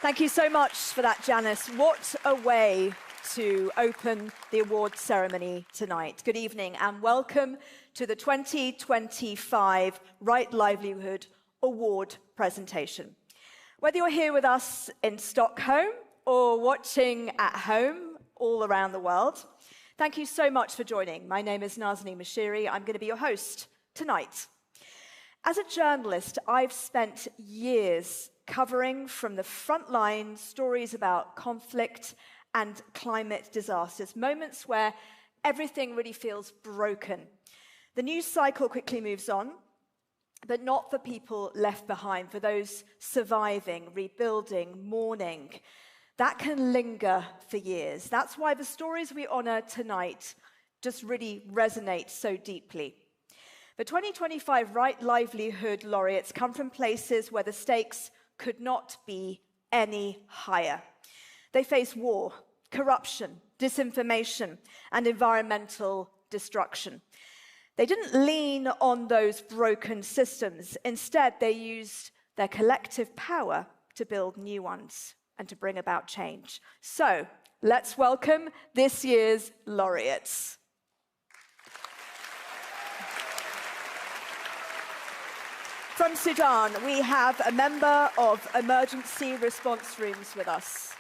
Thank you so much for that, Janice. What a way to open the award ceremony tonight. Good evening and welcome to the 2025 Right Livelihood Award presentation. Whether you're here with us in Stockholm or watching at home all around the world, thank you so much for joining. My name is Nazanin Moshiri. I'm going to be your host tonight. As a journalist, I've spent years covering from the front line stories about conflict and climate disasters, moments where everything really feels broken. The news cycle quickly moves on, but not for people left behind, for those surviving, rebuilding, mourning. That can linger for years. That's why the stories we honor tonight just really resonate so deeply. The 2025 Right Livelihood Laureates come from places where the stakes could not be any higher. They face war, corruption, disinformation, and environmental destruction. They didn't lean on those broken systems. Instead, they used their collective power to build new ones and to bring about change. So, let's welcome this year's laureates. From Sudan, we have a member of Emergency Response Rooms with us.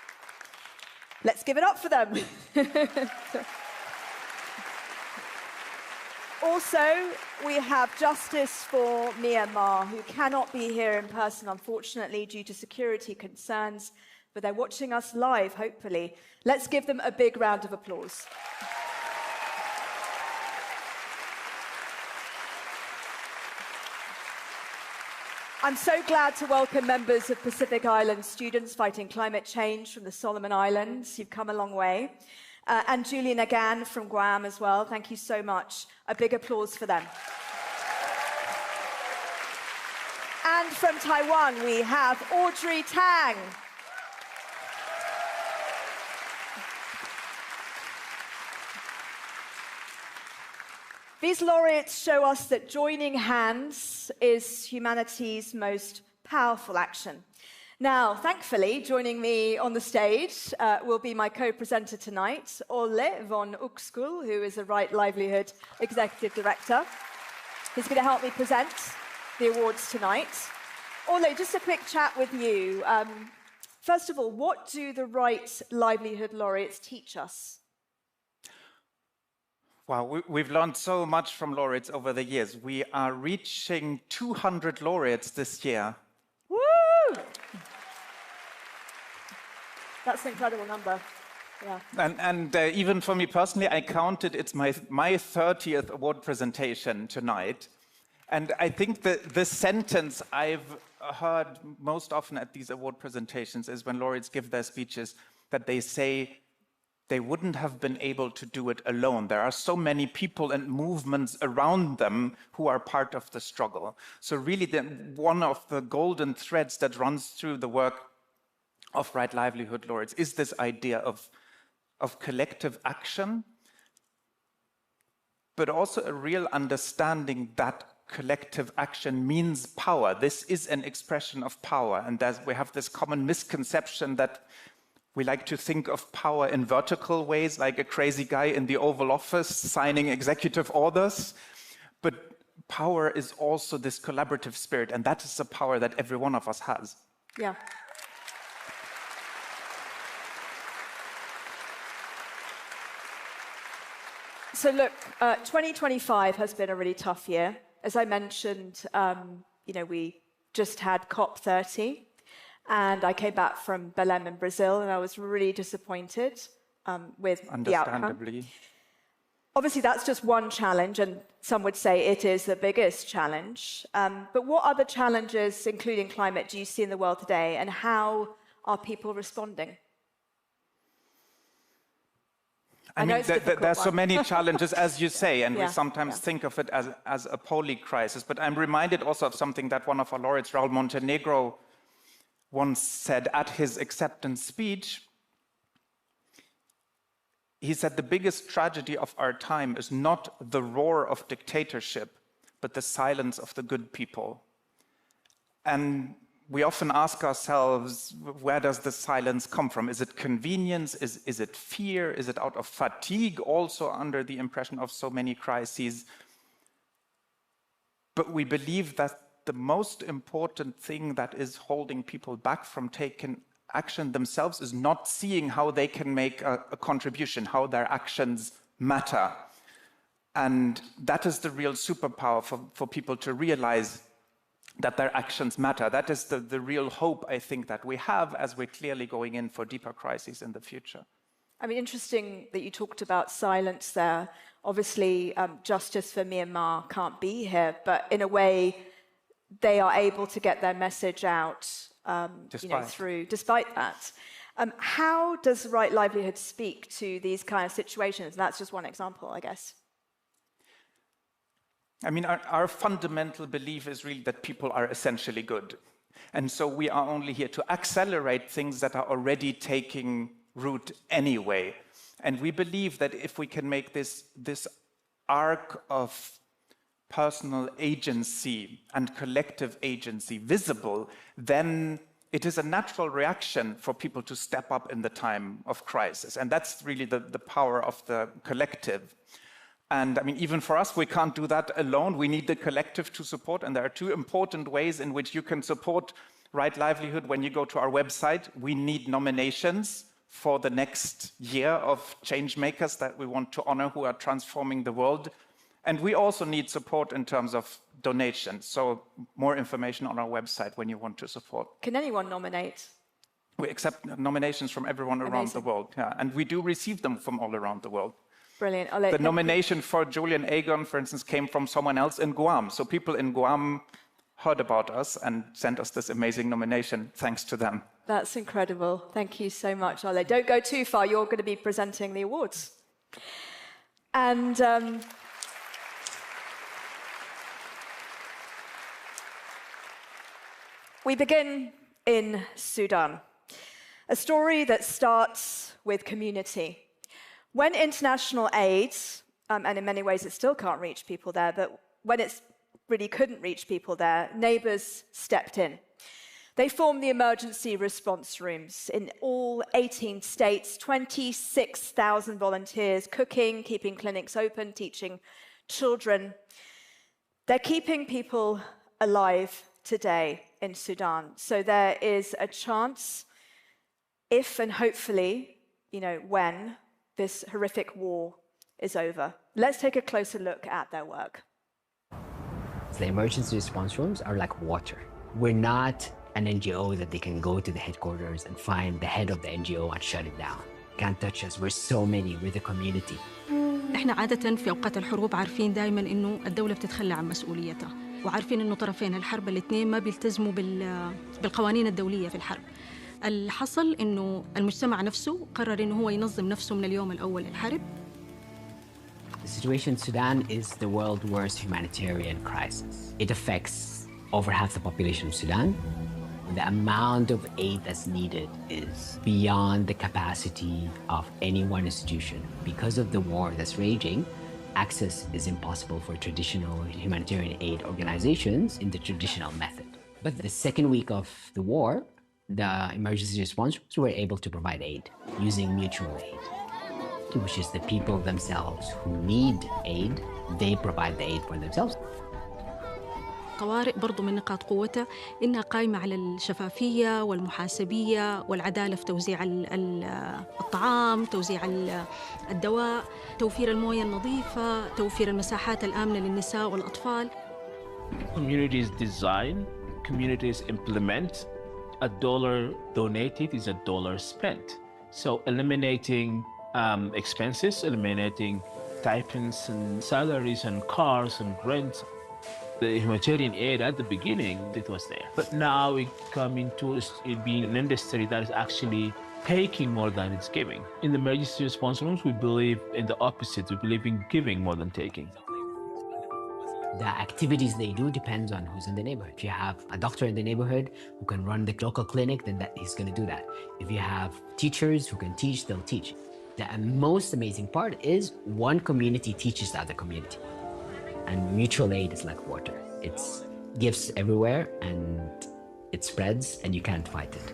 Let's give it up for them. Also, we have Justice for Myanmar, who cannot be here in person, unfortunately, due to security concerns, but they're watching us live, hopefully. Let's give them a big round of applause. I'm so glad to welcome members of Pacific Island students fighting climate change from the Solomon Islands. You've come a long way. And Julian Agan from Guam as well. Thank you so much. A big applause for them. And from Taiwan, we have Audrey Tang. These laureates show us that joining hands is humanity's most powerful action. Now, thankfully, joining me on the stage will be my co-presenter tonight, Olle von Uxkull, who is a Right Livelihood Executive Director. He's going to help me present the awards tonight. Olle, just a quick chat with you. First of all, what do the Right Livelihood Laureates teach us? Wow, we've learned so much from laureates over the years. We are reaching 200 laureates this year. Woo! That's an incredible number. Yeah. And even for me personally, I counted it's my 30th award presentation tonight. And I think that the sentence I've heard most often at these award presentations is when laureates give their speeches that they say, they wouldn't have been able to do it alone. There are so many people and movements around them who are part of the struggle. So really, one of the golden threads that runs through the work of Right Livelihood Laureates is this idea of collective action, but also a real understanding that collective action means power. This is an expression of power, and we have this common misconception that we like to think of power in vertical ways, like a crazy guy in the Oval Office signing executive orders. But power is also this collaborative spirit, and that is the power that every one of us has. Yeah. So look, 2025 has been a really tough year. As I mentioned, we just had COP30. And I came back from Belém in Brazil, and I was really disappointed with the outcome. Understandably. Obviously, that's just one challenge, and some would say it is the biggest challenge. But what other challenges, including climate, do you see in the world today, and how are people responding? I mean, there are so many challenges, as you say, and Yeah. we sometimes think of it as a poly crisis. But I'm reminded also of something that one of our laureates, Raul Montenegro, once said at his acceptance speech. He said, the biggest tragedy of our time is not the roar of dictatorship, but the silence of the good people. And we often ask ourselves, where does the silence come from? Is it convenience? Is it fear? Is it out of fatigue, also under the impression of so many crises? But we believe that the most important thing that is holding people back from taking action themselves is not seeing how they can make a contribution, how their actions matter. And that is the real superpower for people to realize that their actions matter. That is the real hope, I think, that we have as we're clearly going in for deeper crises in the future. I mean, interesting that you talked about silence there. Obviously, Justice for Myanmar can't be here, but in a way, they are able to get their message out despite that. How does Right Livelihood speak to these kind of situations? And that's just one example, I guess. I mean, our fundamental belief is really that people are essentially good. And so we are only here to accelerate things that are already taking root anyway. And we believe that if we can make this arc of personal agency and collective agency visible, then it is a natural reaction for people to step up in the time of crisis. And that's really the power of the collective. And I mean, even for us, we can't do that alone. We need the collective to support. And there are two important ways in which you can support Right Livelihood. When you go to our website, we need nominations for the next year of change makers that we want to honor who are transforming the world. And we also need support in terms of donations. So more information on our website when you want to support. Can anyone nominate? We accept nominations from everyone around the world. Yeah. And we do receive them from all around the world. Brilliant. The nomination for Julian Agon, for instance, came from someone else in Guam. So people in Guam heard about us and sent us this amazing nomination, thanks to them. That's incredible. Thank you so much, Ale. Don't go too far. You're going to be presenting the awards. And we begin in Sudan, a story that starts with community. When international aid, and in many ways it still can't reach people there, but when it really couldn't reach people there, neighbours stepped in. They formed the emergency response rooms in all 18 states, 26,000 volunteers, cooking, keeping clinics open, teaching children. They're keeping people alive today in Sudan. So there is a chance, if and hopefully, when, this horrific war is over. Let's take a closer look at their work. The emergency response rooms are like water. We're not an NGO that they can go to the headquarters and find the head of the NGO and shut it down. Can't touch us. We're so many. We're the community. احنا عادة في أوقات الحروب عارفين دائما إنه الدولة بتتخلى عن مسؤوليتها، وعارفين إنه طرفين الحرب الاثنين ما بيلتزموا بالقوانين الدولية في الحرب. اللي حصل إنه المجتمع نفسه قرر إنه هو ينظم نفسه من اليوم الأول الحرب. The situation in Sudan is the world's worst humanitarian crisis. It affects over half the population of Sudan. The amount of aid that's needed is beyond the capacity of any one institution. Because of the war that's raging, access is impossible for traditional humanitarian aid organizations in the traditional method. But the second week of the war, the emergency response were able to provide aid using mutual aid, which is the people themselves who need aid, they provide the aid for themselves. طوارئ برضو من نقاط قوتها إنها قائمة على الشفافية والمحاسبية والعدالة في توزيع الطعام، توزيع الدواء، توفير الموية النظيفة، توفير المساحات الآمنة للنساء والأطفال. Communities design, communities implement. $1 donated is $1 spent. So eliminating expenses, eliminating stipends and salaries and cars and rent. The humanitarian aid at the beginning, it was there. But now we come into it being an industry that is actually taking more than it's giving. In the emergency response rooms, we believe in the opposite. We believe in giving more than taking. The activities they do depends on who's in the neighborhood. If you have a doctor in the neighborhood who can run the local clinic, then he's going to do that. If you have teachers who can teach, they'll teach. The most amazing part is one community teaches the other community. And mutual aid is like water. It's gifts everywhere, and it spreads and you can't fight it.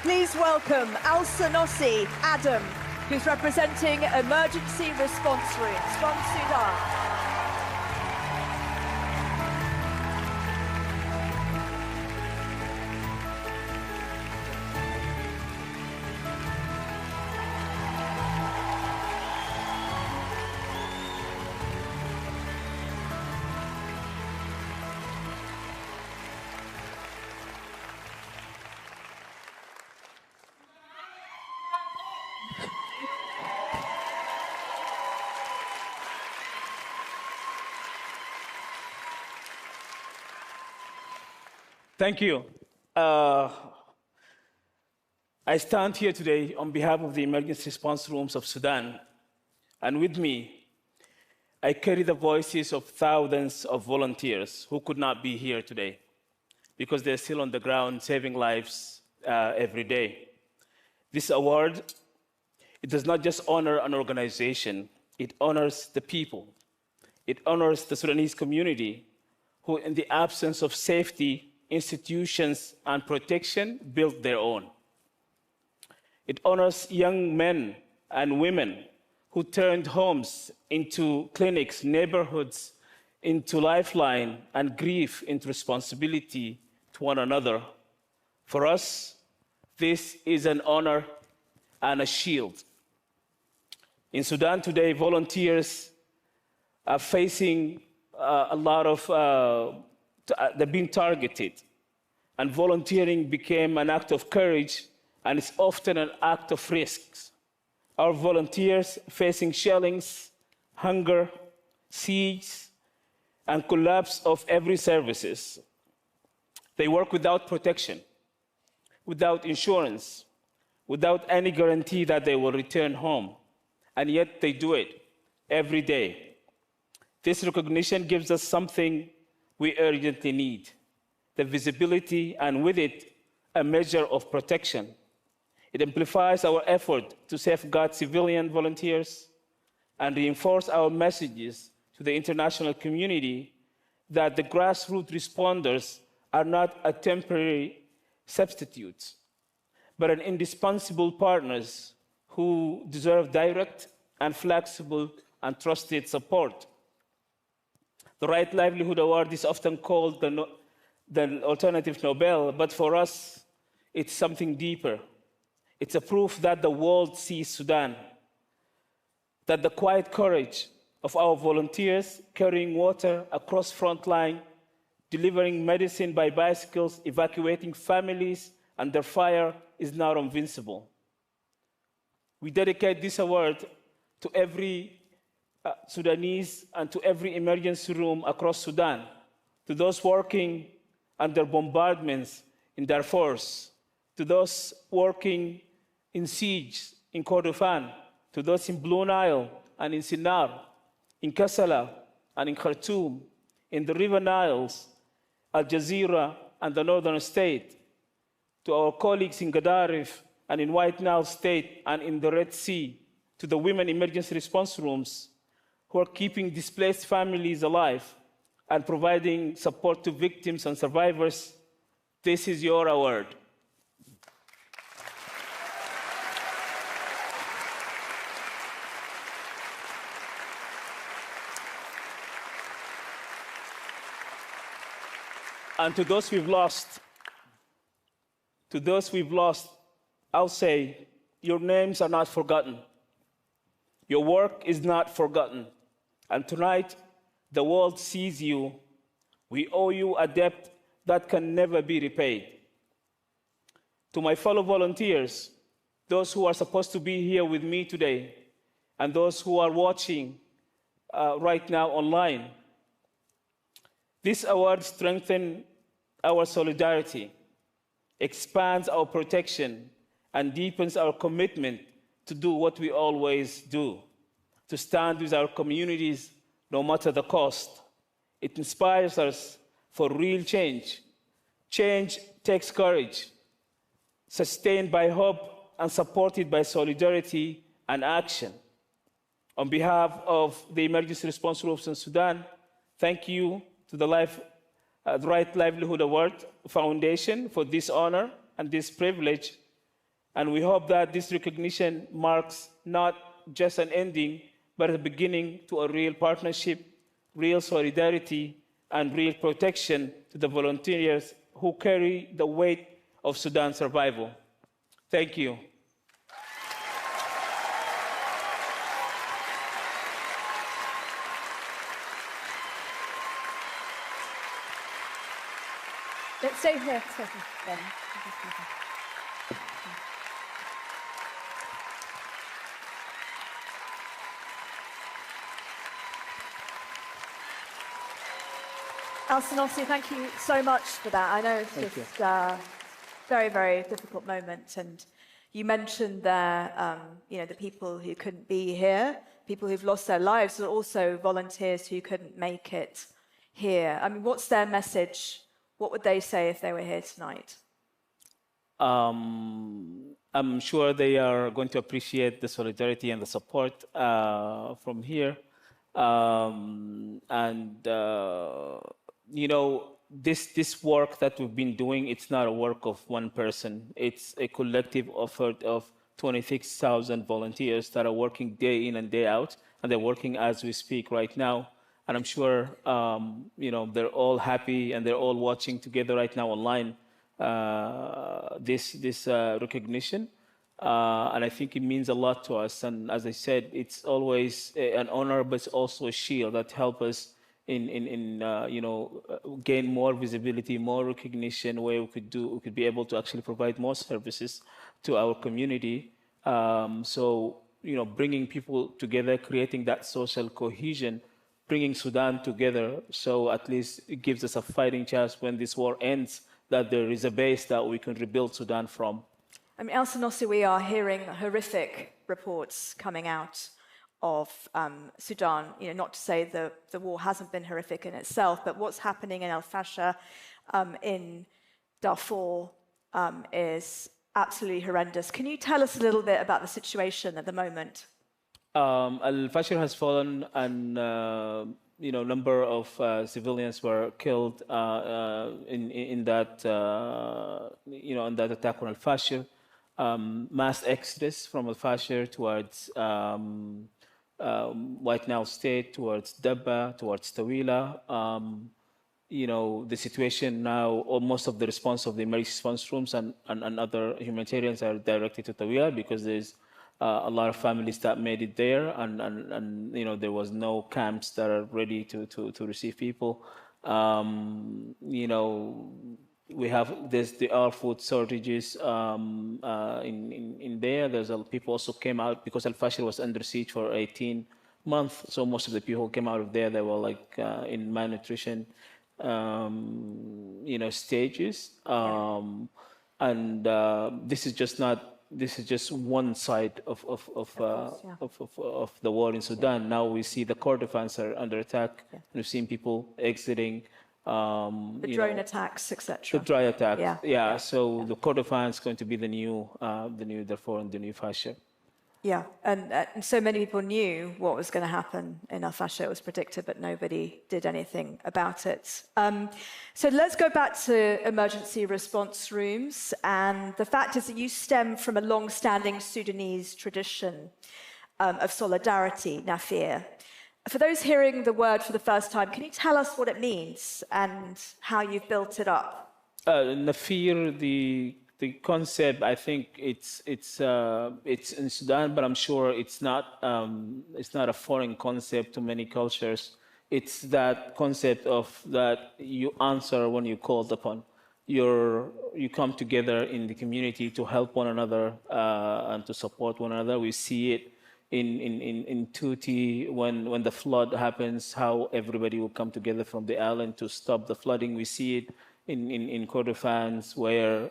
Please welcome Al Sanossi Adam, who's representing Emergency Response Rooms from Sudan. Thank you. I stand here today on behalf of the Emergency Response Rooms of Sudan, and with me, I carry the voices of thousands of volunteers who could not be here today because they're still on the ground saving lives every day. This award, it does not just honor an organization, it honors the people. It honors the Sudanese community who, in the absence of safety, institutions, and protection, built their own. It honors young men and women who turned homes into clinics, neighborhoods into lifeline, and grief into responsibility to one another. For us, this is an honor and a shield. In Sudan today, volunteers are facing a lot of they're being targeted, and volunteering became an act of courage, and it's often an act of risks. Our volunteers facing shellings, hunger, siege, and collapse of every services. They work without protection, without insurance, without any guarantee that they will return home, and yet they do it every day. This recognition gives us something we urgently need, the visibility, and with it, a measure of protection. It amplifies our effort to safeguard civilian volunteers and reinforce our messages to the international community that the grassroots responders are not a temporary substitutes, but an indispensable partners who deserve direct and flexible and trusted support. The Right Livelihood Award is often called the alternative Nobel, but for us, it's something deeper. It's a proof that the world sees Sudan, that the quiet courage of our volunteers carrying water across front line, delivering medicine by bicycles, evacuating families under fire is now invincible. We dedicate this award to every Sudanese and to every emergency room across Sudan, to those working under bombardments in Darfur, to those working in siege in Kordofan, to those in Blue Nile and in Sinnar, in Kassala and in Khartoum, in the River Niles, Al Jazeera and the Northern State, to our colleagues in Gadaref and in White Nile State and in the Red Sea, to the women emergency response rooms who are keeping displaced families alive and providing support to victims and survivors. This is your award. And to those we've lost, I'll say, your names are not forgotten. Your work is not forgotten. And tonight, the world sees you. We owe you a debt that can never be repaid. To my fellow volunteers, those who are supposed to be here with me today, and those who are watching right now online, this award strengthens our solidarity, expands our protection, and deepens our commitment to do what we always do, to stand with our communities no matter the cost. It inspires us for real change. Change takes courage, sustained by hope and supported by solidarity and action. On behalf of the Emergency Response Groups in Sudan, thank you to the Right Livelihood Award Foundation for this honor and this privilege. And we hope that this recognition marks not just an ending, but a beginning to a real partnership, real solidarity, and real protection to the volunteers who carry the weight of Sudan's survival. Thank you. Let's stay here. Ben. Al-Sanossi, thank you so much for that. I know it's just a very, very difficult moment. And you mentioned there, the people who couldn't be here, people who've lost their lives, but also volunteers who couldn't make it here. I mean, what's their message? What would they say if they were here tonight? I'm sure they are going to appreciate the solidarity and the support from here. This work that we've been doing, it's not a work of one person. It's a collective effort of 26,000 volunteers that are working day in and day out, and they're working as we speak right now. And I'm sure, they're all happy and they're all watching together right now online this recognition. And I think it means a lot to us. And as I said, it's always an honor, but it's also a shield that helps us gain more visibility, more recognition, where we could be able to actually provide more services to our community. Bringing people together, creating that social cohesion, bringing Sudan together, so at least it gives us a fighting chance when this war ends, that there is a base that we can rebuild Sudan from. I mean, El-Sanossi, we are hearing horrific reports coming out of Sudan. Not to say the war hasn't been horrific in itself, but what's happening in al-Fasher, in Darfur, is absolutely horrendous. Can you tell us a little bit about the situation at the moment? Al-Fasher has fallen, and number of civilians were killed in that attack on Al-Fasher. Mass exodus from Al-Fasher towards White Nile State, towards Dabba, towards Tawila. The situation now, or most of the response of the emergency response rooms and other humanitarians are directed to Tawila, because there's a lot of families that made it there, and there was no camps that are ready to receive people. There's food shortages in there. People also came out because Al-Fasher was under siege for 18 months. So most of the people who came out of there, they were in malnutrition stages. This is just one side of the war in Sudan. Now we see the Kordofans are under attack. Yeah. We've seen people exiting. The drone attacks, etc. The drone attacks. Yeah. So the Kordofan is going to be the new Darfur and the new Fasher. Yeah, and so many people knew what was going to happen in al-Fasher. It was predicted, but nobody did anything about it. So let's go back to emergency response rooms. And the fact is that you stem from a long-standing Sudanese tradition of solidarity, Nafir. For those hearing the word for the first time, can you tell us what it means and how you've built it up? Nafir, the concept, I think it's in Sudan, but I'm sure it's not a foreign concept to many cultures. It's that concept of that you answer when you're called upon. You come together in the community to help one another and to support one another. We see it in Tuti when the flood happens, how everybody will come together from the island to stop the flooding. We see it in Kordofans, where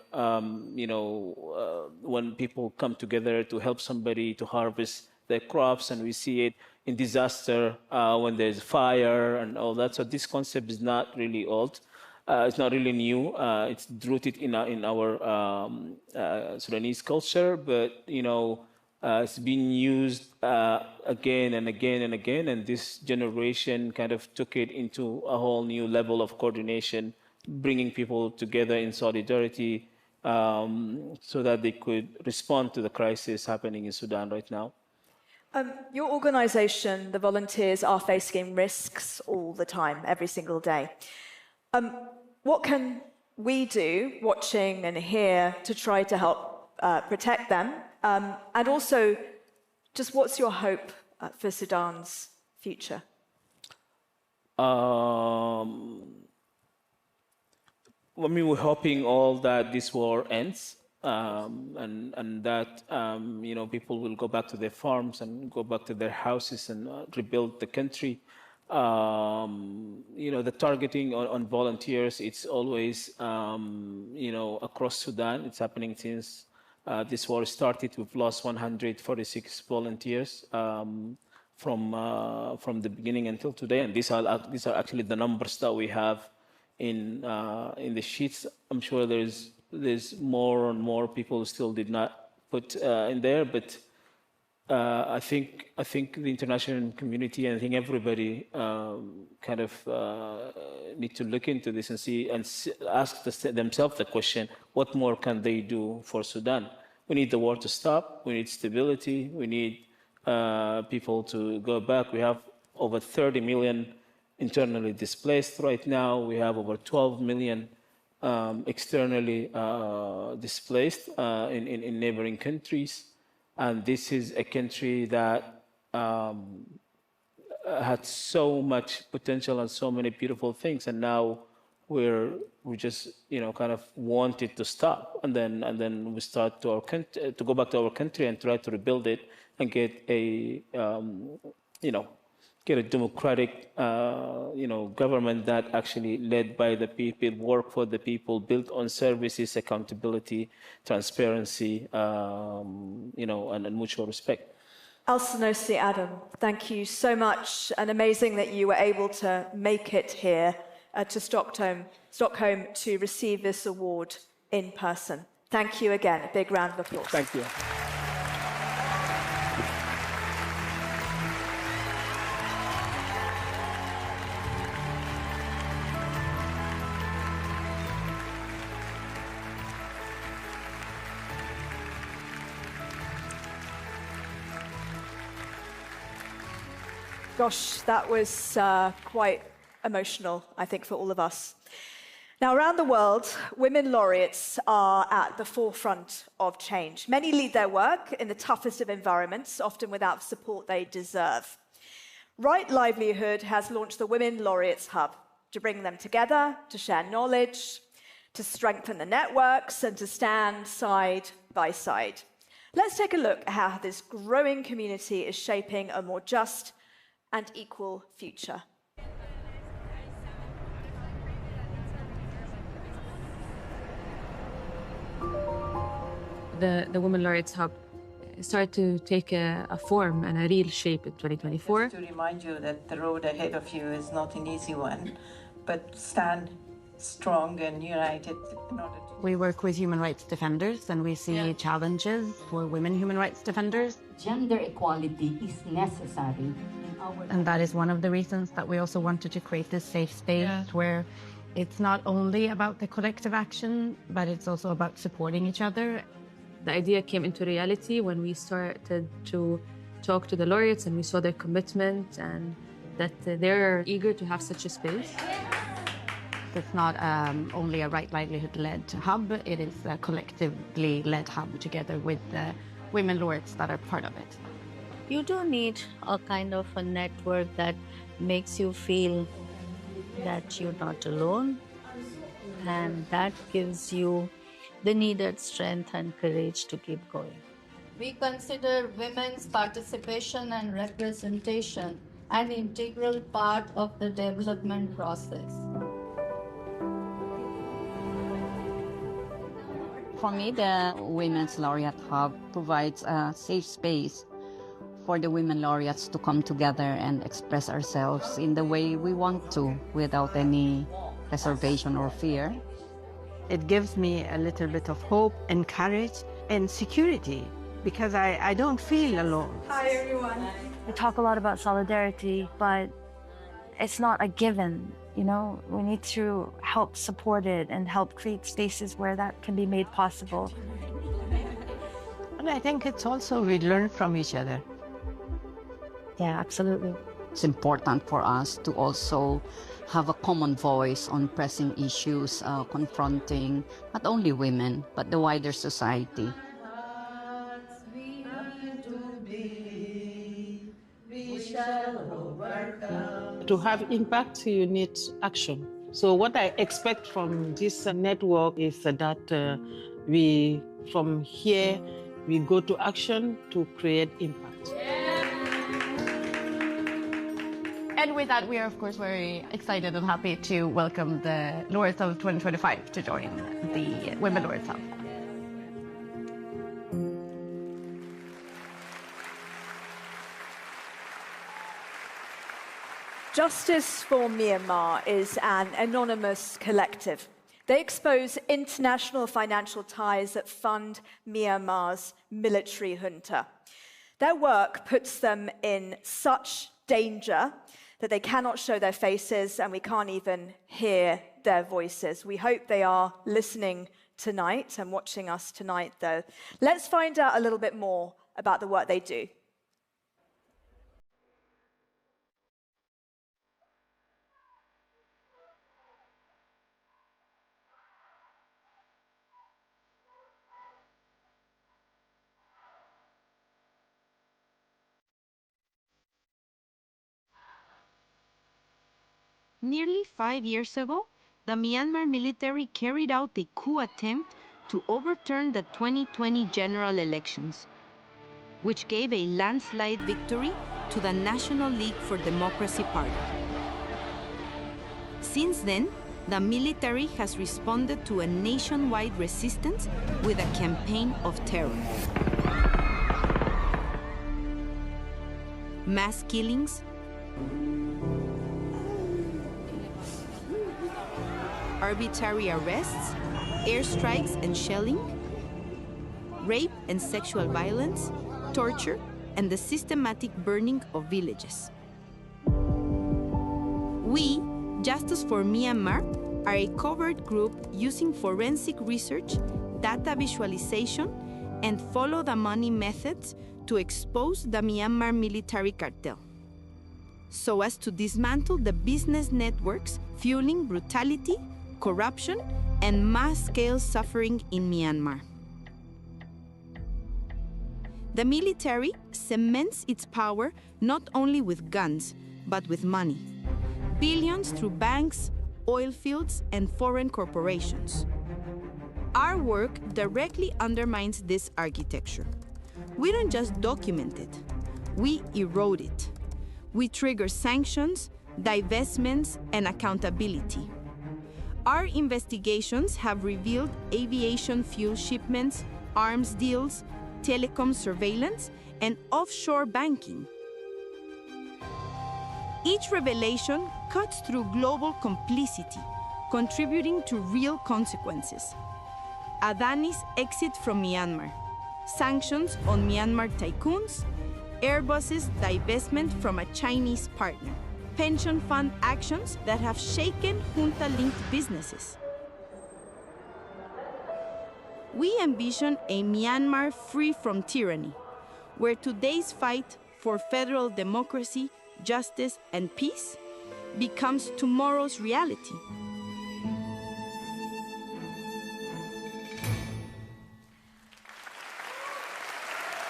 when people come together to help somebody to harvest their crops, and we see it in disaster when there's fire and all that. So this concept is not really old. It's not really new. It's rooted in our Sudanese culture, but It's been used again and again and again, and this generation kind of took it into a whole new level of coordination, bringing people together in solidarity so that they could respond to the crisis happening in Sudan right now. Your organisation, the volunteers, are facing risks all the time, every single day. What can we do, watching and here, to try to help protect them? And also, just what's your hope for Sudan's future? I mean, we're hoping all that this war ends and that, you know, people will go back to their farms and go back to their houses and rebuild the country. You know, the targeting on volunteers, it's always, you know, across Sudan. It's happening since this war started. We've lost 146 volunteers from the beginning until today. And these are actually the numbers that we have in the sheets. I'm sure there's more and more people who still did not put in there, but I think the international community and I think everybody kind of need to look into this and see and ask themselves the question: what more can they do for Sudan? We need the war to stop. We need stability. We need people to go back. We have over 30 million internally displaced right now. We have over 12 million externally displaced in neighboring countries. And this is a country that had so much potential and so many beautiful things, and now we just, you know, kind of want it to stop, and then we start to go back to our country and try to rebuild it and get a get a democratic government that actually led by the people, work for the people, built on services, accountability, transparency, and mutual respect. Al-Sanusi Adam, thank you so much, and amazing that you were able to make it here to Stockholm to receive this award in person. Thank you again. A big round of applause. Thank you. Gosh, that was quite emotional, I think, for all of us. Now, around the world, women laureates are at the forefront of change. Many lead their work in the toughest of environments, often without support they deserve. Right Livelihood has launched the Women Laureates Hub to bring them together, to share knowledge, to strengthen the networks, and to stand side by side. Let's take a look at how this growing community is shaping a more just and equal future. The Women Laureates Hub started to take a form and a real shape in 2024. Just to remind you that the road ahead of you is not an easy one, but stand strong and united in order to... We work with human rights defenders and we see challenges for women human rights defenders. Gender equality is necessary. And that is one of the reasons that we also wanted to create this safe space where it's not only about the collective action, but it's also about supporting each other. The idea came into reality when we started to talk to the laureates and we saw their commitment and that they're eager to have such a space. It's not only a Right Livelihood-led hub, it is a collectively led hub together with the women laureates that are part of it. You do need a kind of a network that makes you feel that you're not alone, and that gives you the needed strength and courage to keep going. We consider women's participation and representation an integral part of the development process. For me, the Women's Laureate Hub provides a safe space for the women laureates to come together and express ourselves in the way we want to, without any reservation or fear. It gives me a little bit of hope and courage and security because I don't feel alone. Hi, everyone. We talk a lot about solidarity, but it's not a given, you know? We need to help support it and help create spaces where that can be made possible. And I think it's also we learn from each other. Yeah, absolutely. It's important for us to also have a common voice on pressing issues, confronting not only women, but the wider society. To have impact, you need action. So what I expect from this network is that we, from here, we go to action to create impact. And with that, we are, of course, very excited and happy to welcome the laureates of 2025 to join the Women Laureates Hub. Justice for Myanmar is an anonymous collective. They expose international financial ties that fund Myanmar's military junta. Their work puts them in such danger that they cannot show their faces and we can't even hear their voices. We hope they are listening tonight and watching us tonight, though. Let's find out a little bit more about the work they do. Nearly 5 years ago, the Myanmar military carried out a coup attempt to overturn the 2020 general elections, which gave a landslide victory to the National League for Democracy Party. Since then, the military has responded to a nationwide resistance with a campaign of terror. Mass killings, arbitrary arrests, airstrikes and shelling, rape and sexual violence, torture, and the systematic burning of villages. We, Justice for Myanmar, are a covert group using forensic research, data visualization, and follow the money methods to expose the Myanmar military cartel, so as to dismantle the business networks fueling brutality, corruption, and mass-scale suffering in Myanmar. The military cements its power not only with guns, but with money. Billions through banks, oil fields, and foreign corporations. Our work directly undermines this architecture. We don't just document it, we erode it. We trigger sanctions, divestments, and accountability. Our investigations have revealed aviation fuel shipments, arms deals, telecom surveillance, and offshore banking. Each revelation cuts through global complicity, contributing to real consequences. Adani's exit from Myanmar, sanctions on Myanmar tycoons, Airbus's divestment from a Chinese partner, pension fund actions that have shaken junta-linked businesses. We envision a Myanmar free from tyranny, where today's fight for federal democracy, justice, and peace becomes tomorrow's reality.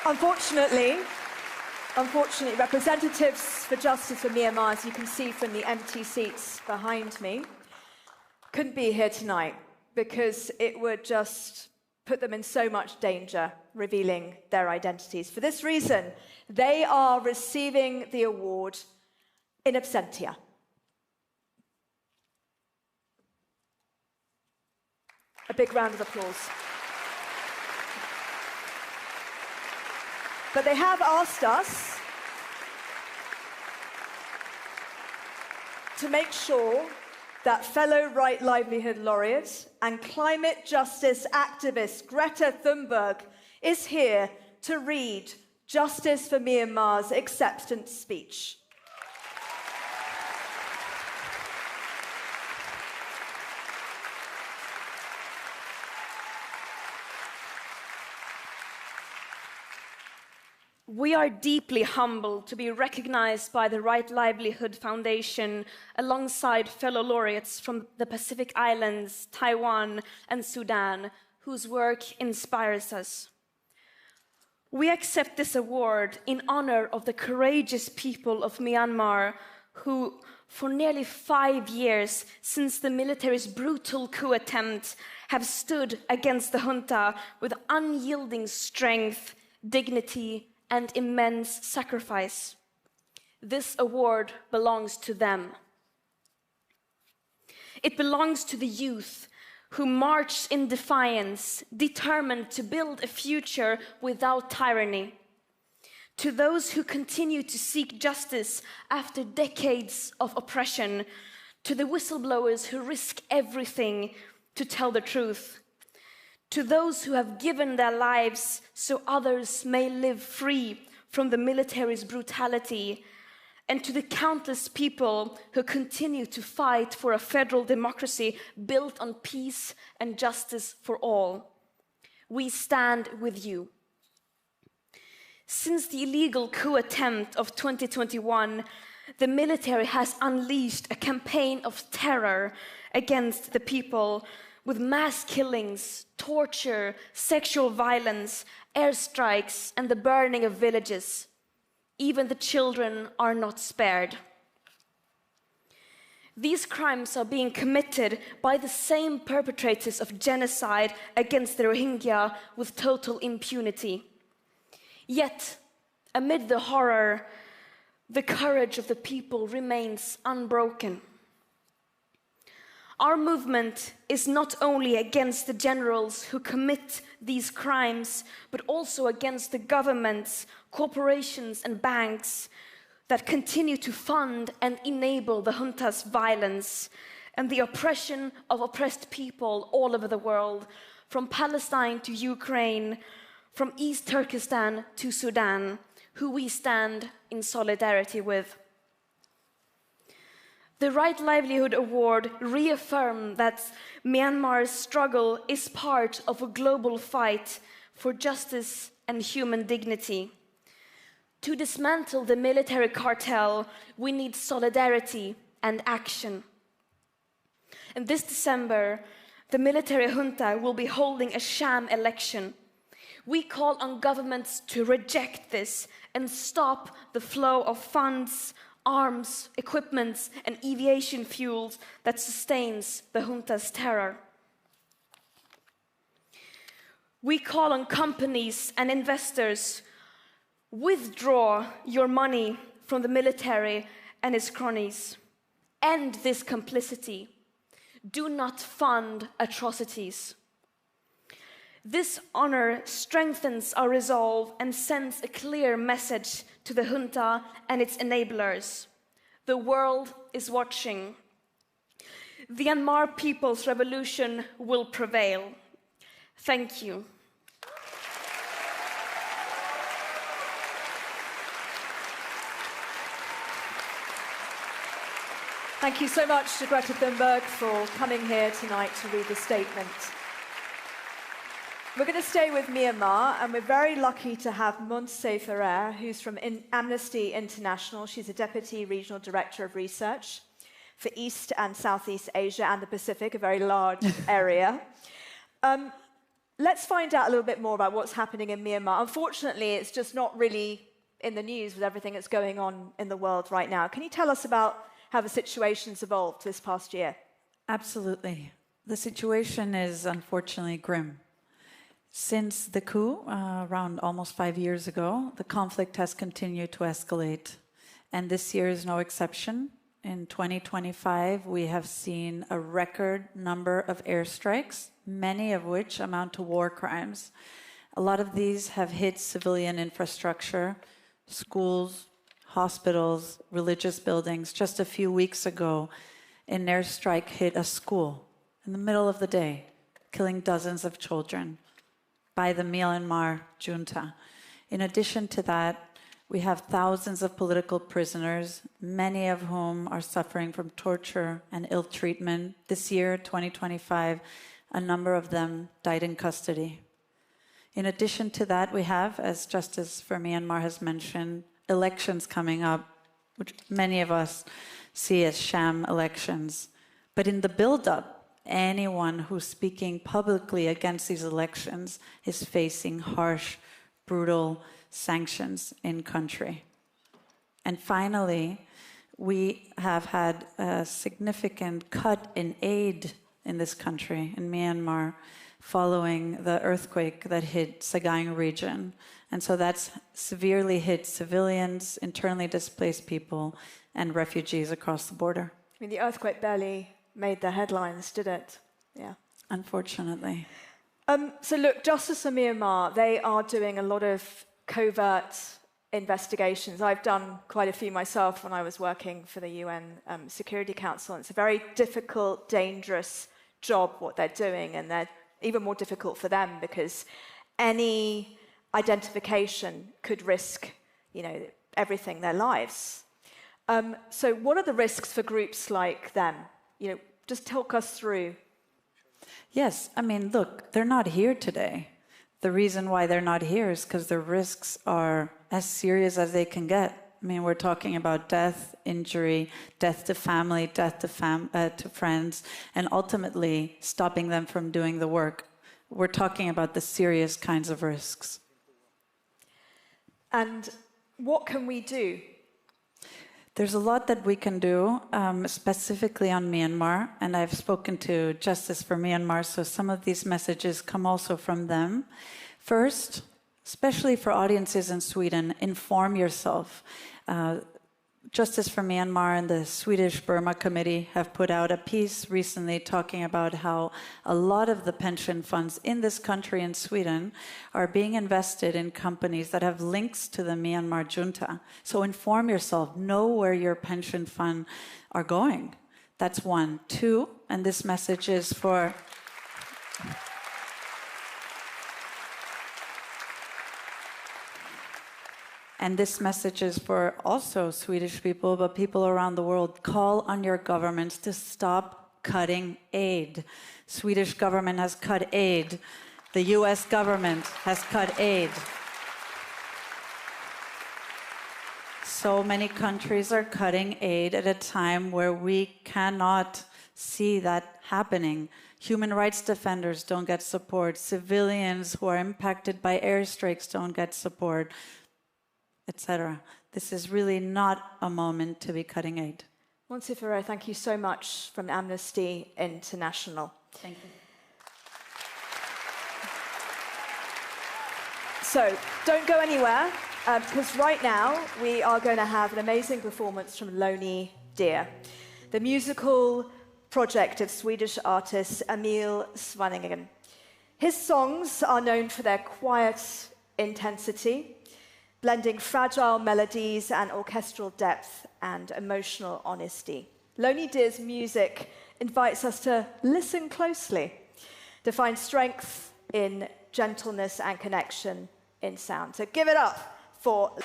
Unfortunately, representatives for Justice for Myanmar, as you can see from the empty seats behind me, couldn't be here tonight because it would just put them in so much danger revealing their identities. For this reason, they are receiving the award in absentia. A big round of applause. But they have asked us to make sure that fellow Right Livelihood Laureate and climate justice activist Greta Thunberg is here to read Justice for Myanmar's acceptance speech. We are deeply humbled to be recognized by the Right Livelihood Foundation alongside fellow laureates from the Pacific Islands, Taiwan, and Sudan, whose work inspires us. We accept this award in honor of the courageous people of Myanmar who, for nearly 5 years since the military's brutal coup attempt, have stood against the junta with unyielding strength, dignity, and immense sacrifice. This award belongs to them. It belongs to the youth who marched in defiance, determined to build a future without tyranny. To those who continue to seek justice after decades of oppression, to the whistleblowers who risk everything to tell the truth, to those who have given their lives so others may live free from the military's brutality, and to the countless people who continue to fight for a federal democracy built on peace and justice for all. We stand with you. Since the illegal coup attempt of 2021, the military has unleashed a campaign of terror against the people, with mass killings, torture, sexual violence, airstrikes, and the burning of villages. Even the children are not spared. These crimes are being committed by the same perpetrators of genocide against the Rohingya with total impunity. Yet, amid the horror, the courage of the people remains unbroken. Our movement is not only against the generals who commit these crimes, but also against the governments, corporations, and banks that continue to fund and enable the junta's violence and the oppression of oppressed people all over the world, from Palestine to Ukraine, from East Turkestan to Sudan, who we stand in solidarity with. The Right Livelihood Award reaffirms that Myanmar's struggle is part of a global fight for justice and human dignity. To dismantle the military cartel, we need solidarity and action. And this December, the military junta will be holding a sham election. We call on governments to reject this and stop the flow of funds, arms, equipment, and aviation fuels that sustains the junta's terror. We call on companies and investors: withdraw your money from the military and its cronies. End this complicity. Do not fund atrocities. This honor strengthens our resolve and sends a clear message to the junta and its enablers. The world is watching. The Myanmar people's revolution will prevail. Thank you. Thank you so much to Greta Thunberg for coming here tonight to read the statement. We're going to stay with Myanmar, and we're very lucky to have Montse Ferrer, who's from Amnesty International. She's a Deputy Regional Director of Research for East and Southeast Asia and the Pacific, a very large area. Let's find out a little bit more about what's happening in Myanmar. Unfortunately, it's just not really in the news with everything that's going on in the world right now. Can you tell us about how the situation's evolved this past year? Absolutely. The situation is unfortunately grim. Since the coup, around almost 5 years ago, the conflict has continued to escalate. And this year is no exception. In 2025, we have seen a record number of airstrikes, many of which amount to war crimes. A lot of these have hit civilian infrastructure, schools, hospitals, religious buildings. Just a few weeks ago, an airstrike hit a school in the middle of the day, killing dozens of children by the Myanmar junta. In addition to that, we have thousands of political prisoners, many of whom are suffering from torture and ill treatment. This year, 2025, a number of them died in custody. In addition to that, we have, as Justice for Myanmar has mentioned, elections coming up, which many of us see as sham elections. But in the build-up, anyone who's speaking publicly against these elections is facing harsh, brutal sanctions in country. And finally, we have had a significant cut in aid in this country, in Myanmar, following the earthquake that hit Sagaing region. And so that's severely hit civilians, internally displaced people, and refugees across the border. I mean, the earthquake barely made the headlines, did it? Yeah. Unfortunately. So look, Justice for Myanmar, they are doing a lot of covert investigations. I've done quite a few myself when I was working for the UN Security Council. And it's a very difficult, dangerous job, what they're doing, and they're even more difficult for them because any identification could risk, everything, their lives. So what are the risks for groups like them? Just talk us through. Yes, I mean, look, they're not here today. The reason why they're not here is because the risks are as serious as they can get. I mean, we're talking about death, injury, death to family, death to friends, and ultimately stopping them from doing the work. We're talking about the serious kinds of risks. And what can we do? There's a lot that we can do, specifically on Myanmar, and I've spoken to Justice for Myanmar, so some of these messages come also from them. First, especially for audiences in Sweden, inform yourself. Justice for Myanmar and the Swedish Burma Committee have put out a piece recently talking about how a lot of the pension funds in this country, in Sweden, are being invested in companies that have links to the Myanmar junta. So inform yourself, know where your pension fund are going. That's one. Two, and this message is for... And this message is for also Swedish people, but people around the world. Call on your governments to stop cutting aid. Swedish government has cut aid. The US government has cut aid. So many countries are cutting aid at a time where we cannot see that happening. Human rights defenders don't get support. Civilians who are impacted by airstrikes don't get support, etc. This is really not a moment to be cutting aid. Monsifero, thank you so much from Amnesty International. Thank you. So, don't go anywhere, because right now we are going to have an amazing performance from Loni Deer, the musical project of Swedish artist Emil Svanningen. His songs are known for their quiet intensity, blending fragile melodies and orchestral depth and emotional honesty. Loni Deer's music invites us to listen closely, to find strength in gentleness and connection in sound. So give it up for...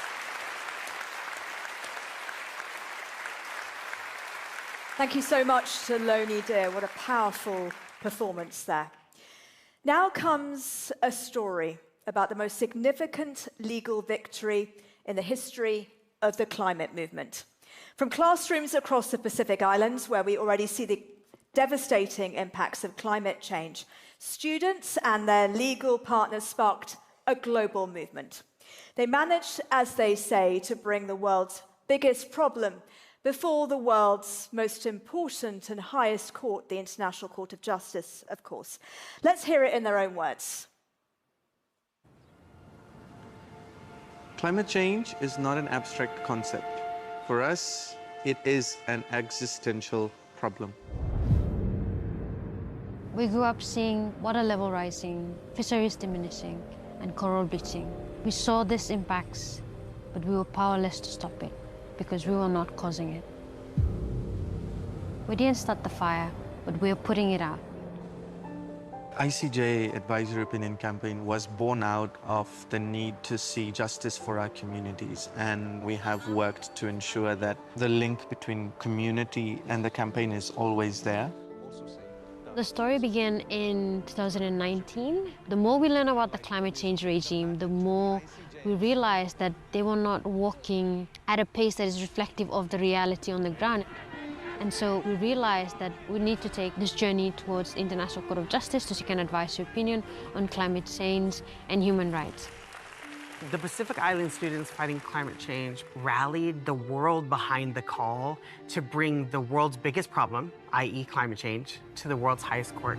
Thank you so much to Loni Deer. What a powerful performance there. Now comes a story about the most significant legal victory in the history of the climate movement. From classrooms across the Pacific Islands, where we already see the devastating impacts of climate change, students and their legal partners sparked a global movement. They managed, as they say, to bring the world's biggest problem before the world's most important and highest court, the International Court of Justice, of course. Let's hear it in their own words. Climate change is not an abstract concept. For us, it is an existential problem. We grew up seeing water level rising, fisheries diminishing, and coral bleaching. We saw these impacts, but we were powerless to stop it because we were not causing it. We didn't start the fire, but we are putting it out. ICJ Advisory Opinion Campaign was born out of the need to see justice for our communities, and we have worked to ensure that the link between community and the campaign is always there. The story began in 2019. The more we learn about the climate change regime, the more we realize that they were not walking at a pace that is reflective of the reality on the ground. And so we realized that we need to take this journey towards the International Court of Justice to seek an advisory opinion on climate change and human rights. The Pacific Island students fighting climate change rallied the world behind the call to bring the world's biggest problem, i.e. climate change, to the world's highest court.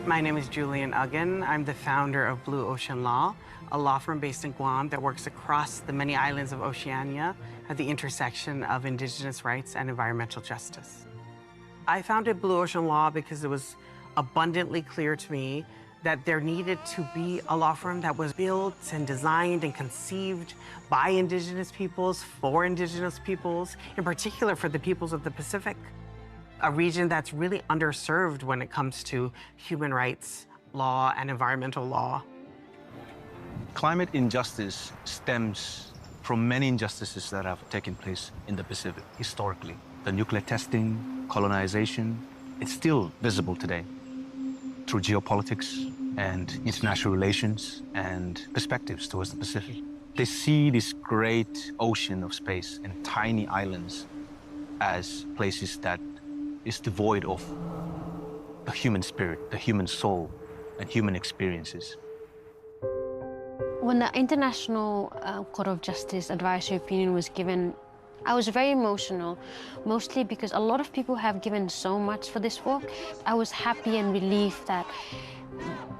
My name is Julian Uggan. I'm the founder of Blue Ocean Law, a law firm based in Guam that works across the many islands of Oceania at the intersection of indigenous rights and environmental justice. I founded Blue Ocean Law because it was abundantly clear to me that there needed to be a law firm that was built and designed and conceived by indigenous peoples, for indigenous peoples, in particular for the peoples of the Pacific, a region that's really underserved when it comes to human rights law and environmental law. Climate injustice stems from many injustices that have taken place in the Pacific historically. The nuclear testing, colonization, it's still visible today through geopolitics and international relations and perspectives towards the Pacific. They see this great ocean of space and tiny islands as places that is devoid of the human spirit, the human soul, and human experiences. When the International Court of Justice advisory opinion was given, I was very emotional, mostly because a lot of people have given so much for this work. I was happy and relieved that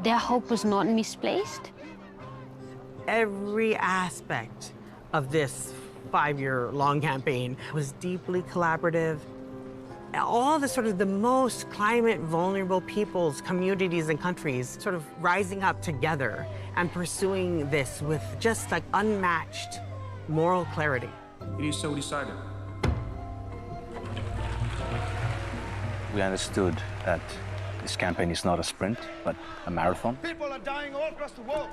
their hope was not misplaced. Every aspect of this 5-year-long campaign was deeply collaborative. All the most climate vulnerable peoples, communities, and countries sort of rising up together and pursuing this with just like unmatched moral clarity. It is so decided. We understood that this campaign is not a sprint, but a marathon. People are dying all across the world.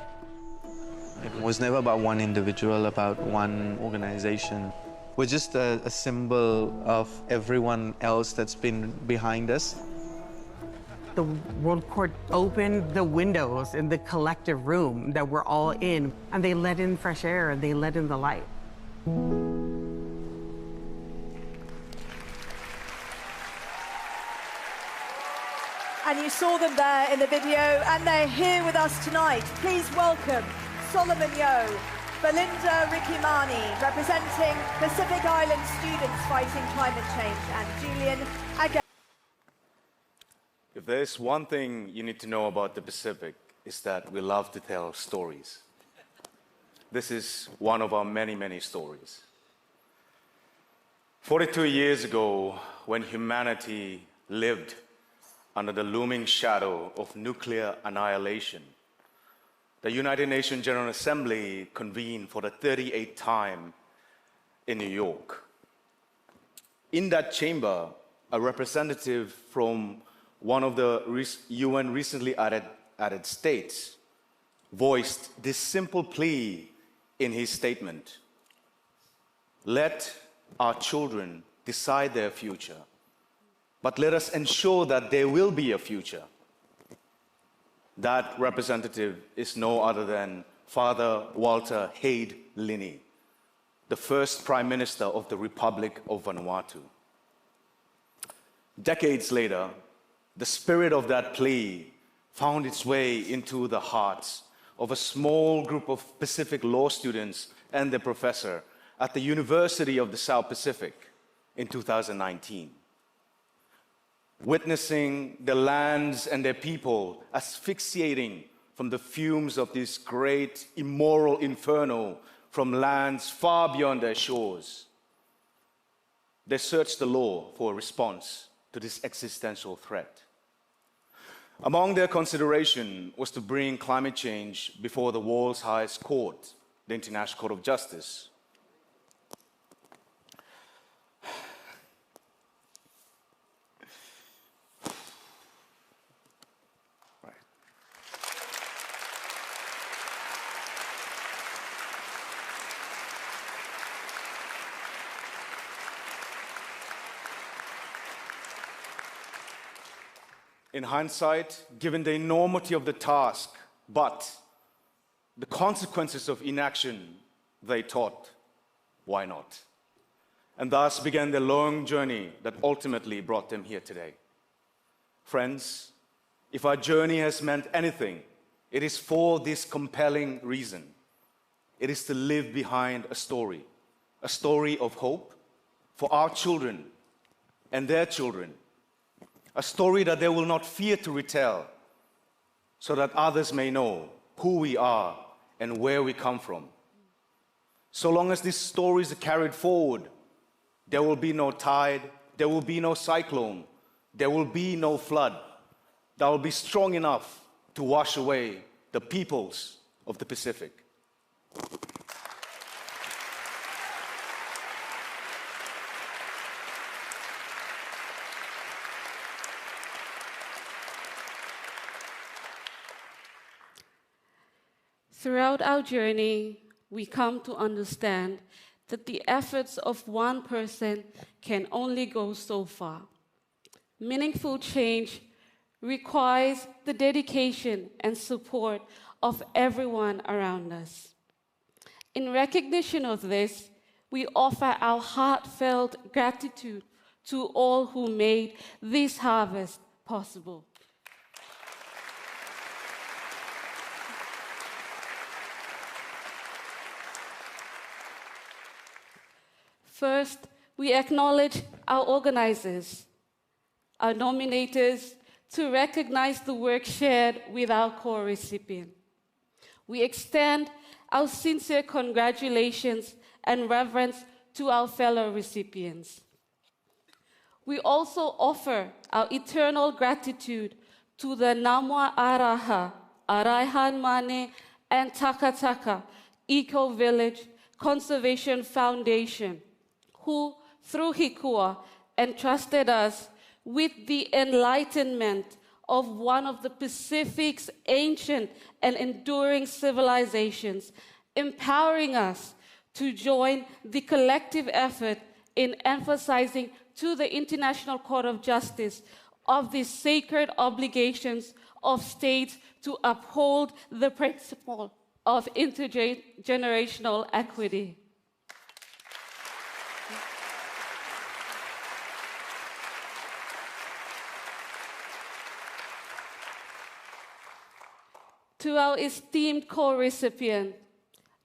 It was never about one individual, about one organization. We're just a symbol of everyone else that's been behind us. The World Court opened the windows in the collective room that we're all in, and they let in fresh air and they let in the light. And you saw them there in the video, and they're here with us tonight. Please welcome Solomon Yeo, Belinda Rikimani, representing Pacific Island students fighting climate change, and Julian Uggan. If there's one thing you need to know about the Pacific, it's that we love to tell stories. This is one of our many, many stories. 42 years ago, when humanity lived under the looming shadow of nuclear annihilation, the United Nations General Assembly convened for the 38th time in New York. In that chamber, a representative from one of the UN recently added states voiced this simple plea in his statement: let our children decide their future, but let us ensure that there will be a future. That representative is no other than Father Walter Hayde Linney, the first Prime Minister of the Republic of Vanuatu. Decades later, the spirit of that plea found its way into the hearts of a small group of Pacific law students and their professor at the University of the South Pacific in 2019. Witnessing the lands and their people asphyxiating from the fumes of this great immoral inferno from lands far beyond their shores, they searched the law for a response to this existential threat. Among their consideration was to bring climate change before the world's highest court, the International Court of Justice. In hindsight, given the enormity of the task, but the consequences of inaction, they taught, why not? And thus began the long journey that ultimately brought them here today. Friends, if our journey has meant anything, it is for this compelling reason. It is to live behind a story of hope for our children and their children, a story that they will not fear to retell, so that others may know who we are and where we come from. So long as these stories are carried forward, there will be no tide, there will be no cyclone, there will be no flood that will be strong enough to wash away the peoples of the Pacific. Throughout our journey, we come to understand that the efforts of one person can only go so far. Meaningful change requires the dedication and support of everyone around us. In recognition of this, we offer our heartfelt gratitude to all who made this harvest possible. First, we acknowledge our organizers, our nominators, to recognize the work shared with our core recipient. We extend our sincere congratulations and reverence to our fellow recipients. We also offer our eternal gratitude to the Namwa Araha, Araihan Mane, and Taka Taka Eco Village Conservation Foundation, who, through Hikua, entrusted us with the enlightenment of one of the Pacific's ancient and enduring civilizations, empowering us to join the collective effort in emphasizing to the International Court of Justice of the sacred obligations of states to uphold the principle of intergenerational equity. To our esteemed co-recipient,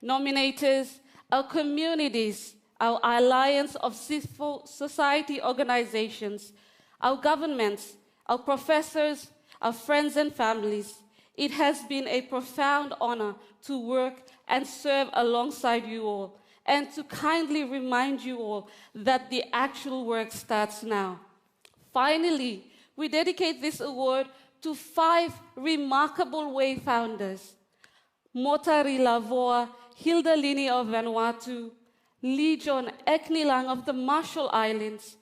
nominators, our communities, our alliance of civil society organizations, our governments, our professors, our friends and families, it has been a profound honor to work and serve alongside you all, and to kindly remind you all that the actual work starts now. Finally, we dedicate this award to 5 remarkable wayfounders: Motari Lavoa, Hilda Lini of Vanuatu, Lee John Eknilang of the Marshall Islands,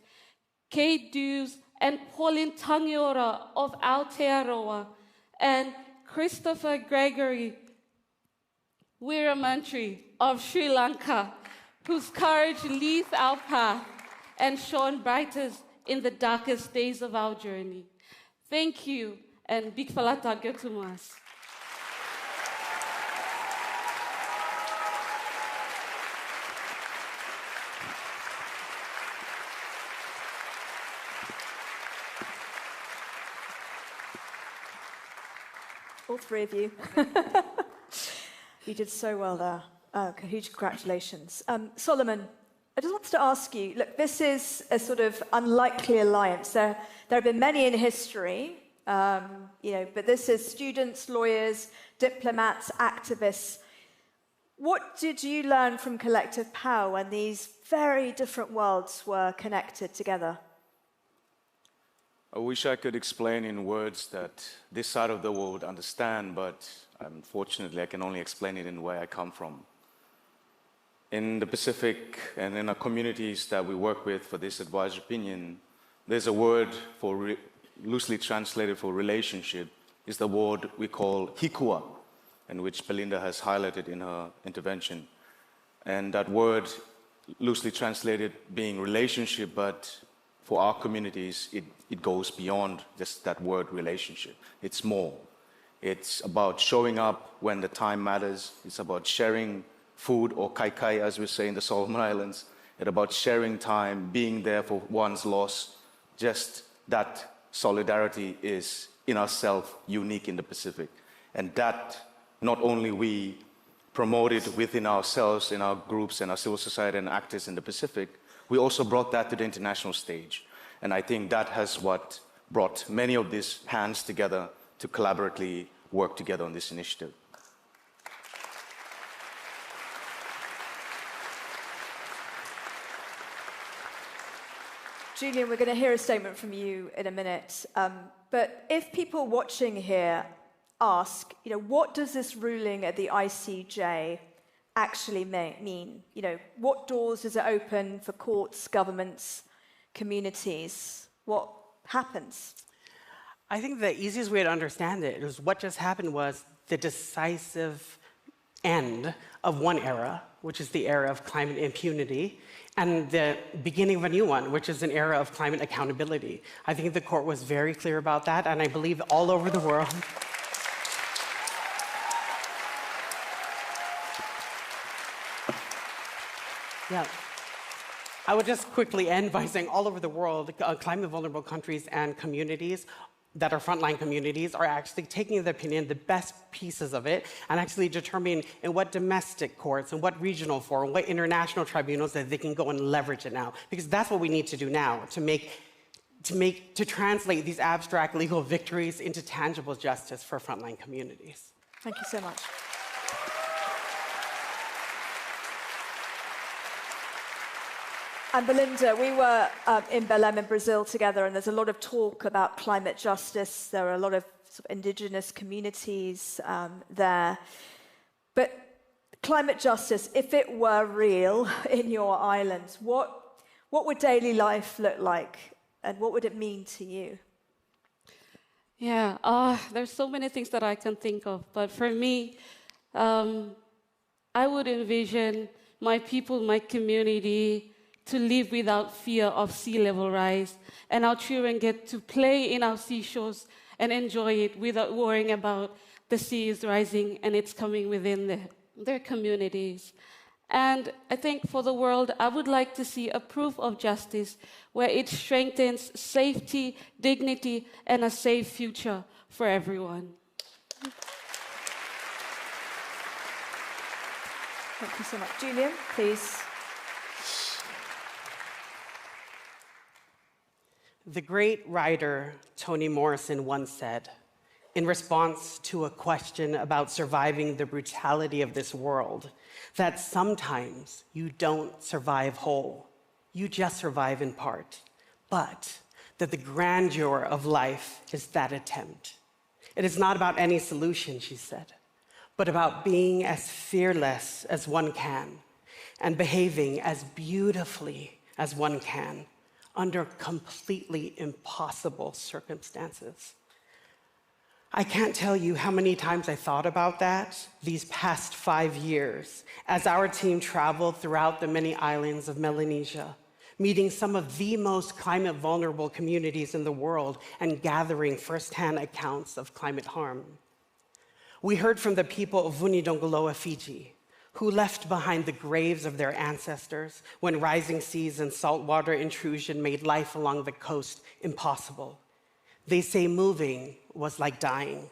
Kate Dews and Pauline Tangiora of Aotearoa, and Christopher Gregory Weeramantry of Sri Lanka, whose courage leads our path and shone brightest in the darkest days of our journey. Thank you, and big falata getumas. All 3 of you. You did so well there. Huge congratulations. Solomon, I just wanted to ask you, look, this is a sort of unlikely alliance. There have been many in history, but this is students, lawyers, diplomats, activists. What did you learn from collective power when these very different worlds were connected together? I wish I could explain in words that this side of the world would understand, but unfortunately I can only explain it in where I come from. In the Pacific and in our communities that we work with for this advisory opinion, there's a word for loosely translated for relationship, is the word we call hikua, and which Belinda has highlighted in her intervention. And that word, loosely translated being relationship, but for our communities, it goes beyond just that word relationship. It's more. It's about showing up when the time matters. It's about sharing food, or kai kai, as we say in the Solomon Islands. It's about sharing time, being there for one's loss. Just that solidarity is, in itself, unique in the Pacific. And that, not only we promote it within ourselves, in our groups and our civil society and actors in the Pacific, we also brought that to the international stage. And I think that has what brought many of these hands together to collaboratively work together on this initiative. Julian, we're going to hear a statement from you in a minute. But if people watching here ask, what does this ruling at the ICJ actually mean? What doors does it open for courts, governments, communities? What happens? I think the easiest way to understand it is what just happened was the decisive end of one era, which is the era of climate impunity, and the beginning of a new one, which is an era of climate accountability. I think the court was very clear about that, and I believe all over the world. Yeah. I would just quickly end by saying all over the world, climate vulnerable countries and communities that are frontline communities are actually taking the opinion, the best pieces of it, and actually determining in what domestic courts and what regional forum, what international tribunals that they can go and leverage it now. Because that's what we need to do now to translate these abstract legal victories into tangible justice for frontline communities. Thank you so much. And Belinda, we were in Belém in Brazil together, and there's a lot of talk about climate justice. There are a lot of, indigenous communities there. But climate justice, if it were real in your islands, what would daily life look like, and what would it mean to you? Yeah, there's so many things that I can think of, but for me, I would envision my people, my community, to live without fear of sea level rise, and our children get to play in our seashores and enjoy it without worrying about the sea is rising and it's coming within their communities. And I think for the world, I would like to see a proof of justice where it strengthens safety, dignity, and a safe future for everyone. Thank you so much. Julian, please. The great writer Toni Morrison once said, in response to a question about surviving the brutality of this world, that sometimes you don't survive whole, you just survive in part, but that the grandeur of life is that attempt. It is not about any solution, she said, but about being as fearless as one can and behaving as beautifully as one can under completely impossible circumstances. I can't tell you how many times I thought about that these past 5 years as our team traveled throughout the many islands of Melanesia, meeting some of the most climate vulnerable communities in the world and gathering firsthand accounts of climate harm. We heard from the people of Vunidogoloa, Fiji, who left behind the graves of their ancestors when rising seas and saltwater intrusion made life along the coast impossible. They say moving was like dying.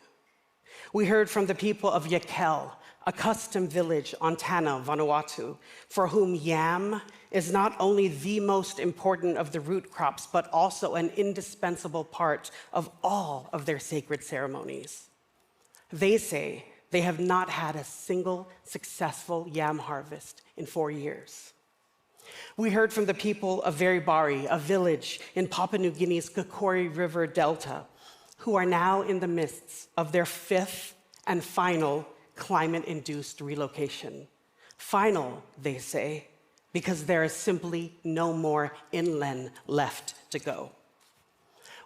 We heard from the people of Yakel, a custom village on Tanna, Vanuatu, for whom yam is not only the most important of the root crops, but also an indispensable part of all of their sacred ceremonies. They say they have not had a single successful yam harvest in 4 years. We heard from the people of Veribari, a village in Papua New Guinea's Kakori River Delta, who are now in the midst of their 5th and final climate-induced relocation. Final, they say, because there is simply no more inland left to go.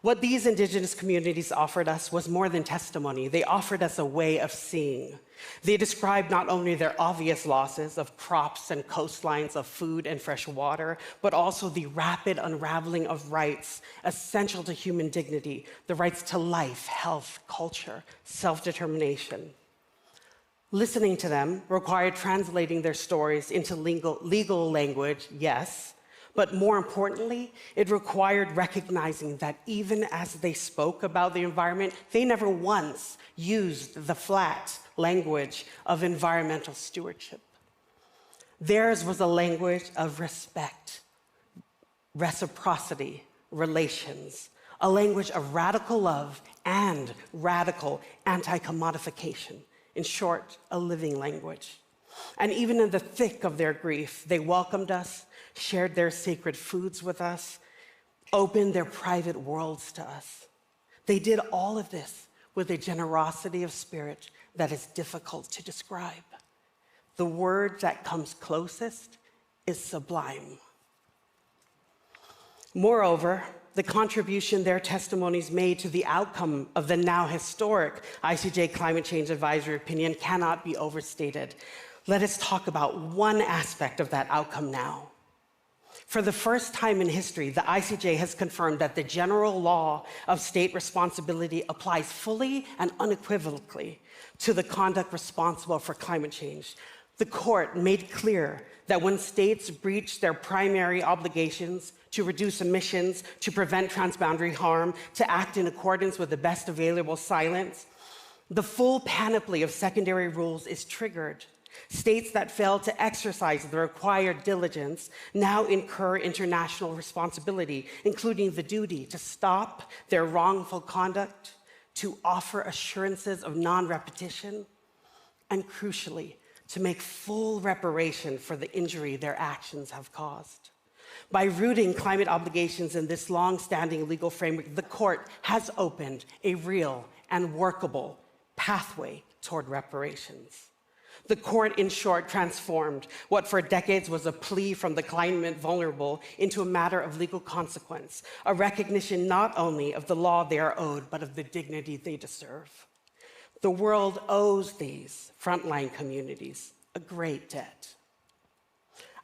What these indigenous communities offered us was more than testimony. They offered us a way of seeing. They described not only their obvious losses of crops and coastlines, of food and fresh water, but also the rapid unraveling of rights essential to human dignity, the rights to life, health, culture, self-determination. Listening to them required translating their stories into legal language, yes, but more importantly, it required recognizing that even as they spoke about the environment, they never once used the flat language of environmental stewardship. Theirs was a language of respect, reciprocity, relations, a language of radical love and radical anti-commodification. In short, a living language. And even in the thick of their grief, they welcomed us, shared their sacred foods with us, opened their private worlds to us. They did all of this with a generosity of spirit that is difficult to describe. The word that comes closest is sublime. Moreover, the contribution their testimonies made to the outcome of the now historic ICJ Climate Change Advisory Opinion cannot be overstated. Let us talk about one aspect of that outcome now. For the first time in history, the ICJ has confirmed that the general law of state responsibility applies fully and unequivocally to the conduct responsible for climate change. The court made clear that when states breach their primary obligations to reduce emissions, to prevent transboundary harm, to act in accordance with the best available science, the full panoply of secondary rules is triggered. States that fail to exercise the required diligence now incur international responsibility, including the duty to stop their wrongful conduct, to offer assurances of non-repetition, and crucially, to make full reparation for the injury their actions have caused. By rooting climate obligations in this long-standing legal framework, the court has opened a real and workable pathway toward reparations. The court, in short, transformed what for decades was a plea from the climate vulnerable into a matter of legal consequence, a recognition not only of the law they are owed, but of the dignity they deserve. The world owes these frontline communities a great debt.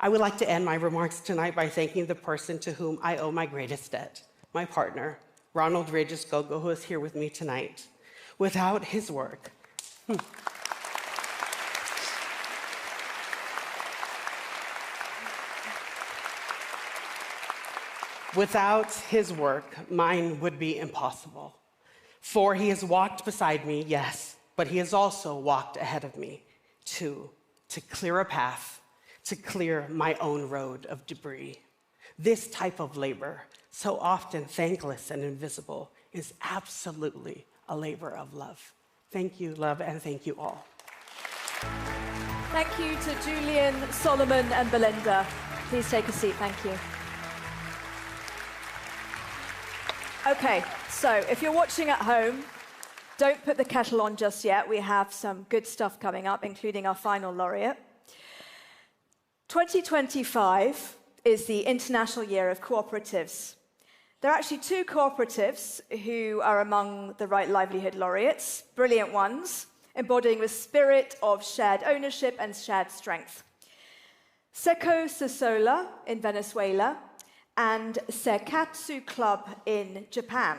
I would like to end my remarks tonight by thanking the person to whom I owe my greatest debt, my partner, Ronald Regis Gogo, who is here with me tonight. Without his work, mine would be impossible. For he has walked beside me, yes, but he has also walked ahead of me, too, to clear a path, to clear my own road of debris. This type of labor, so often thankless and invisible, is absolutely a labor of love. Thank you, love, and thank you all. Thank you to Julian, Solomon, and Belinda. Please take a seat, thank you. Okay, so if you're watching at home, don't put the kettle on just yet. We have some good stuff coming up, including our final laureate. 2025 is the International Year of Cooperatives. There are actually two cooperatives who are among the Right Livelihood Laureates, brilliant ones, embodying the spirit of shared ownership and shared strength. Seco Sosola in Venezuela and Sekatsu Club in Japan.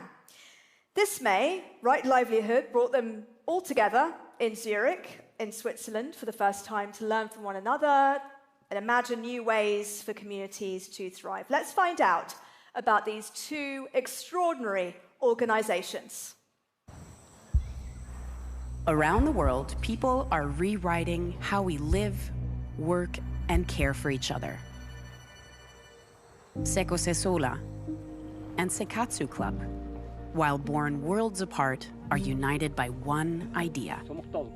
This May, Right Livelihood brought them all together in Zurich, in Switzerland, for the first time to learn from one another and imagine new ways for communities to thrive. Let's find out about these two extraordinary organizations. Around the world, people are rewriting how we live, work, and care for each other. Seco Sosola and Sekatsu Club, while born worlds apart, are united by one idea.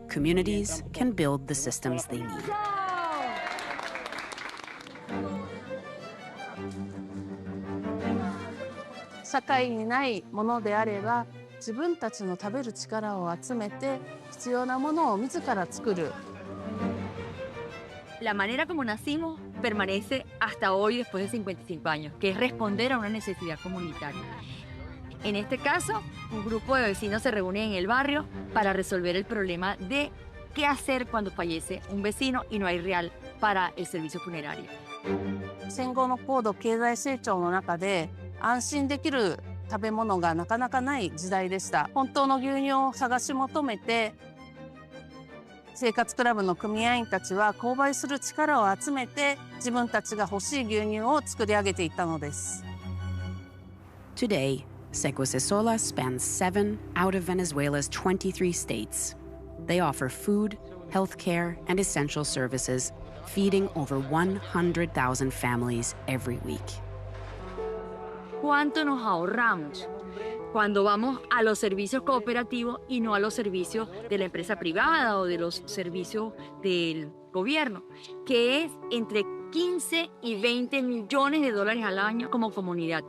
Communities can build the systems they need. 社会にないものであれば、自分たちの食べる力を集めて必要なものを自ら作る。La manera como nacimos permanece hasta hoy después de 55 años, que es responder a una necesidad comunitaria. En este caso, un grupo de vecinos se reúne en el barrio para resolver el problema de qué hacer cuando fallece un vecino y no hay real para el servicio funerario. 戦後の高度経済成長の中で安心できる食べ物がなかなかない時代でした。本当の牛乳を探し求めて生活クラブの組合員たちは購買する力を集めて自分たちが欲しい牛乳を作り上げていったのです。Today, Secosesola spans 7 out of Venezuela's 23 states. They offer food, healthcare, and essential services, feeding over 100,000 families every week. ¿Cuánto nos ahorramos cuando vamos a los servicios cooperativos y no a los servicios de la empresa privada o de los servicios del gobierno? Que es entre 15 y 20 millones de dólares al año como comunidad.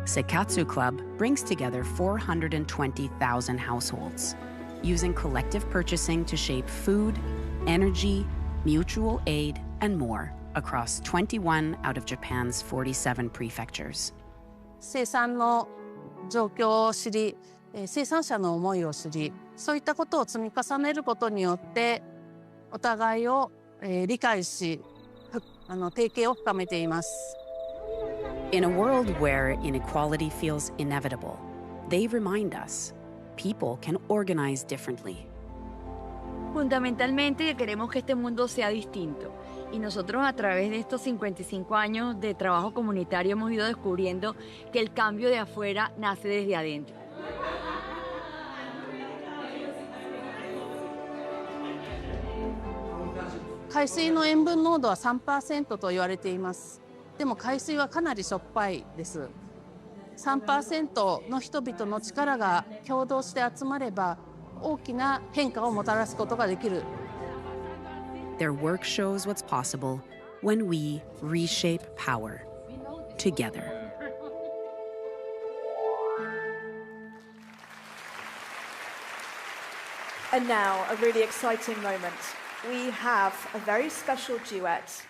Sekatsu Club brings together 420,000 households, using collective purchasing to shape food, energy, mutual aid, and more across 21 out of Japan's 47 prefectures. 生産の状況を知り、生産者の思いを知り、そういったことを積み重ねることによってお互いを理解し、提携を深めています。In a world where inequality feels inevitable, they remind us people can organize differently. Fundamentalmente queremos que este mundo sea distinto. Y nosotros a través de estos 55 años de trabajo comunitario hemos ido descubriendo que el cambio de afuera nace desde adentro. 海水の塩分濃度は 3% と言われています。でも海水はかなりしょっぱいです。3% の人々の力が共同して集まれば大きな変化をもたらすことができる。Their work shows what's possible when we reshape power together. And now, a really exciting moment. We have a very special duet.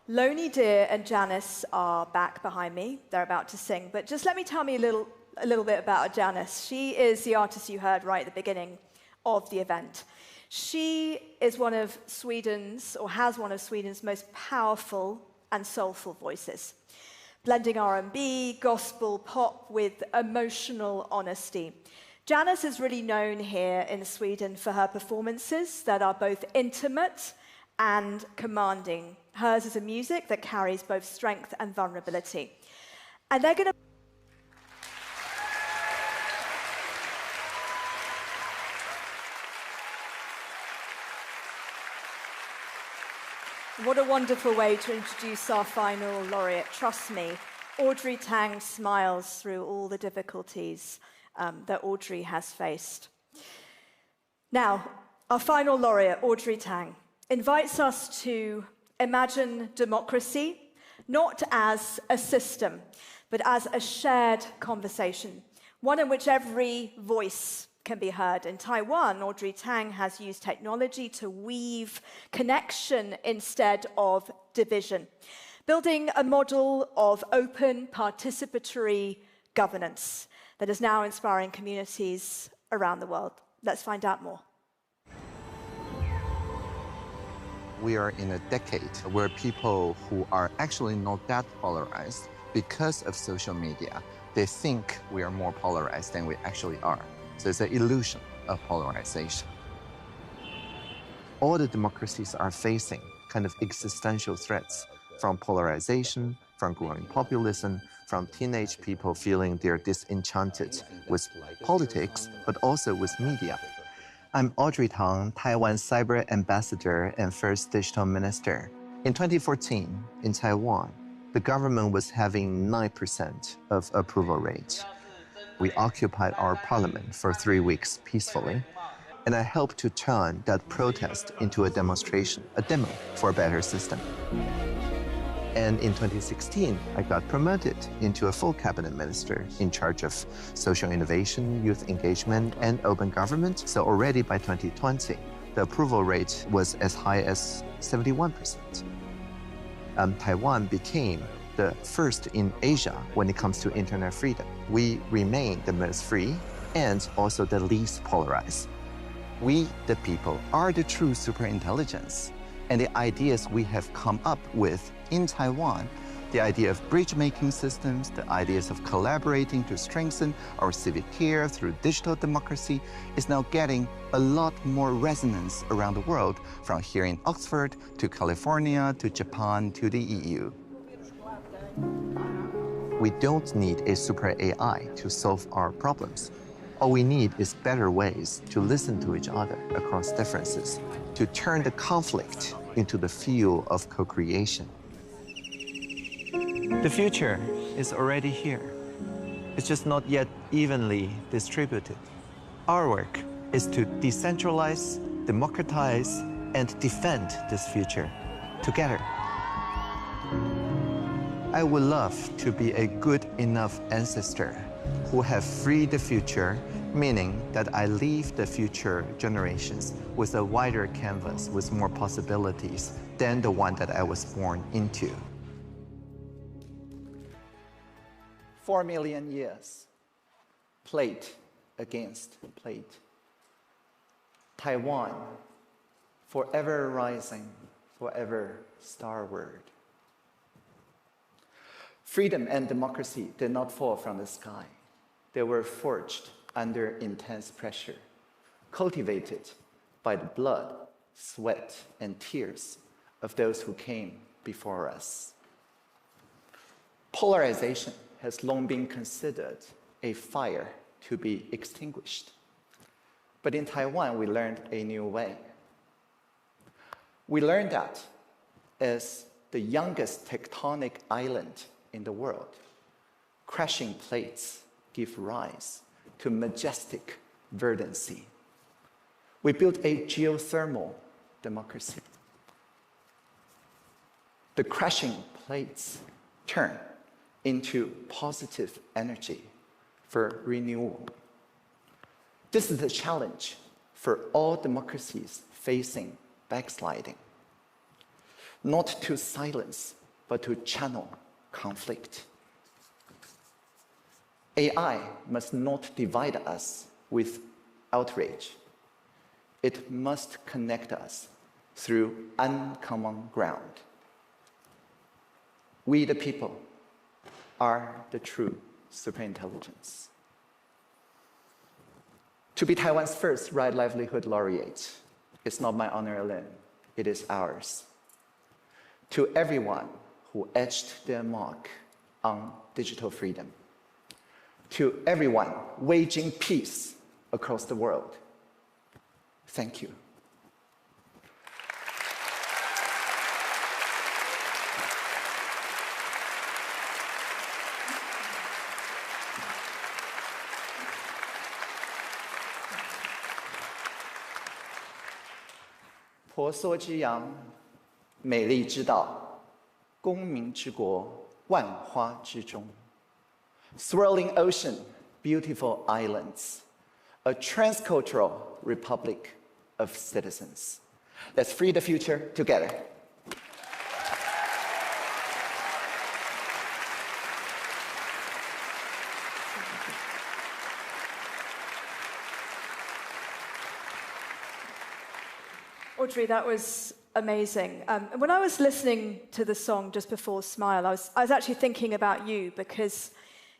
Loney Deer and Janice are back behind me. They're about to sing. But just let me tell me a little bit about Janice. She is the artist you heard right at the beginning of the event. She is one of Sweden's, or has one of Sweden's most powerful and soulful voices, blending R&B, gospel, pop with emotional honesty. Janice is really known here in Sweden for her performances that are both intimate and commanding. Hers is a music that carries both strength and vulnerability. And they're going to... What a wonderful way to introduce our final laureate. Trust me, Audrey Tang smiles through all the difficulties that Audrey has faced. Now, our final laureate, Audrey Tang, invites us to imagine democracy not as a system, but as a shared conversation, one in which every voice can be heard. In Taiwan, Audrey Tang has used technology to weave connection instead of division, building a model of open, participatory governance that is now inspiring communities around the world. Let's find out more. We are in a decade where people who are actually not that polarized because of social media, they think we are more polarized than we actually are. So it's an illusion of polarization. All the democracies are facing kind of existential threats from polarization, from growing populism, from teenage people feeling they're disenchanted with politics, but also with media. I'm Audrey Tang, Taiwan's Cyber Ambassador and First Digital Minister. In 2014, in Taiwan, the government was having 9% of approval rate. We occupied our parliament for 3 weeks peacefully, and I helped to turn that protest into a demonstration, a demo for a better system. And in 2016, I got promoted into a full cabinet minister in charge of social innovation, youth engagement, and open government. So already by 2020, the approval rate was as high as 71%. Taiwan became the first in Asia when it comes to internet freedom. We remain the most free and also the least polarized. We, the people, are the true superintelligence. And the ideas we have come up with in Taiwan, the idea of bridge-making systems, the ideas of collaborating to strengthen our civic care through digital democracy, is now getting a lot more resonance around the world, from here in Oxford to California to Japan to the EU. We don't need a super AI to solve our problems. All we need is better ways to listen to each other across differences, to turn the conflict into the fuel of co-creation. The future is already here. It's just not yet evenly distributed. Our work is to decentralize, democratize, and defend this future together. I would love to be a good enough ancestor who have freed the future, meaning that I leave the future generations with a wider canvas, with more possibilities than the one that I was born into. 4 million years, plate against plate. Taiwan, forever rising, forever starward. Freedom and democracy did not fall from the sky. They were forged under intense pressure, cultivated by the blood, sweat, and tears of those who came before us. Polarization has long been considered a fire to be extinguished. But in Taiwan, we learned a new way. We learned that as the youngest tectonic island in the world, crashing plates give rise to majestic verdancy. We built a geothermal democracy. The crashing plates turn into positive energy for renewal. This is the challenge for all democracies facing backsliding. Not to silence, but to channel conflict. AI must not divide us with outrage. It must connect us through uncommon ground. We, the people, are the true superintelligence. To be Taiwan's first Right Livelihood Laureate is not my honor alone, it is ours. To everyone who etched their mark on digital freedom, to everyone waging peace across the world, thank you. "婆娑之洋，美丽之岛，公民之国，万花之中。Swirling ocean, beautiful islands, a transcultural republic of citizens. Let's free the future together." Audrey, that was amazing. When I was listening to the song just before Smile, I was actually thinking about you, because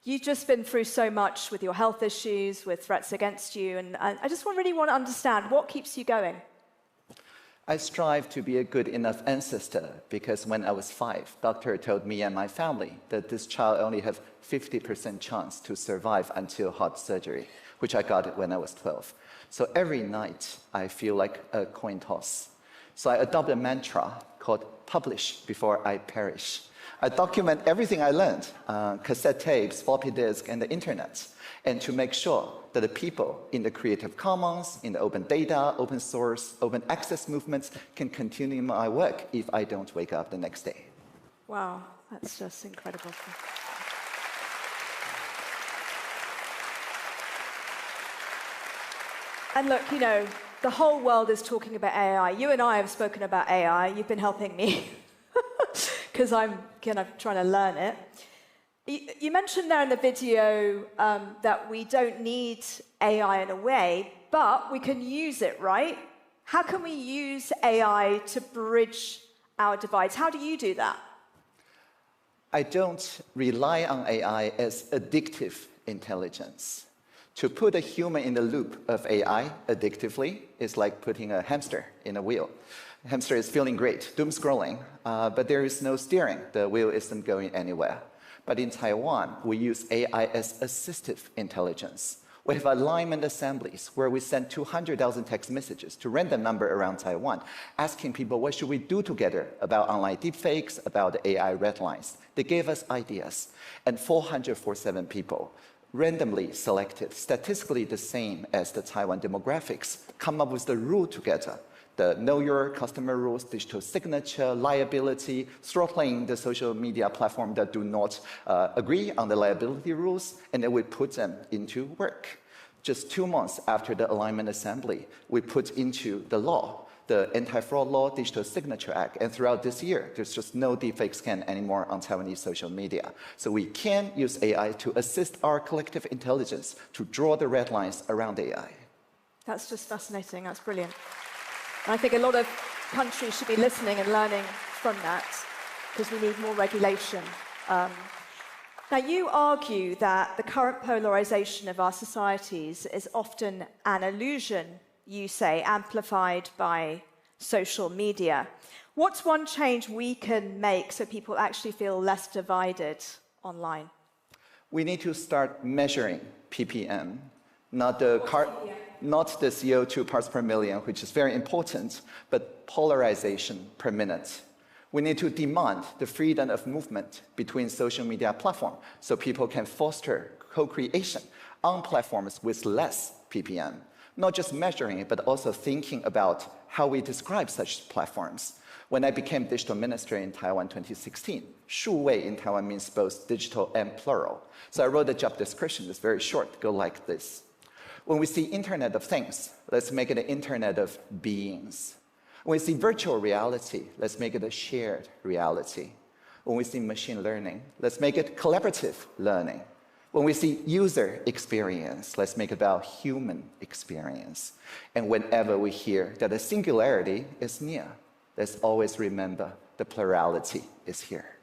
you've just been through so much with your health issues, with threats against you, and I just really want to understand what keeps you going. I strive to be a good enough ancestor because when I was 5, doctor told me and my family that this child only have 50% chance to survive until heart surgery, which I got when I was 12. So every night I feel like a coin toss. So I adopt a mantra called "publish before I perish." I document everything I learned, cassette tapes, floppy disk, and the internet, and to make sure that the people in the Creative Commons, in the open data, open source, open access movements can continue my work if I don't wake up the next day. Wow, that's just incredible. And look, you know, the whole world is talking about AI. You and I have spoken about AI. You've been helping me because I'm kind of trying to learn it. You mentioned there in the video that we don't need AI in a way, but we can use it, right? How can we use AI to bridge our divides? How do you do that? I don't rely on AI as addictive intelligence. To put a human in the loop of AI addictively is like putting a hamster in a wheel. The hamster is feeling great, doom scrolling, but there is no steering. The wheel isn't going anywhere. But in Taiwan, we use AI as assistive intelligence. We have alignment assemblies where we send 200,000 text messages to random number around Taiwan, asking people what should we do together about online deepfakes, about AI red lines. They gave us ideas, and 447 people, randomly selected, statistically the same as the Taiwan demographics, come up with the rule together. The know your customer rules, digital signature, liability, throttling the social media platform that do not agree on the liability rules, and then we put them into work. Just 2 months after the alignment assembly, we put into the law, the Anti-Fraud Law, Digital Signature Act, and throughout this year, there's just no deepfake scan anymore on Taiwanese social media. So we can use AI to assist our collective intelligence to draw the red lines around AI. That's just fascinating. That's brilliant. And I think a lot of countries should be listening and learning from that, because we need more regulation. Now, you argue that the current polarization of our societies is often an illusion, you say, amplified by social media. What's one change we can make so people actually feel less divided online? We need to start measuring ppm, not the CO2 parts per million, which is very important, but polarization per minute. We need to demand the freedom of movement between social media platforms so people can foster co-creation on platforms with less ppm. Not just measuring it, but also thinking about how we describe such platforms. When I became digital minister in Taiwan 2016, 数位 in Taiwan means both digital and plural. So I wrote a job description that's very short, go like this. When we see Internet of Things, let's make it an Internet of Beings. When we see virtual reality, let's make it a shared reality. When we see machine learning, let's make it collaborative learning. When we see user experience, let's make it about human experience. And whenever we hear that a singularity is near, let's always remember the plurality is here.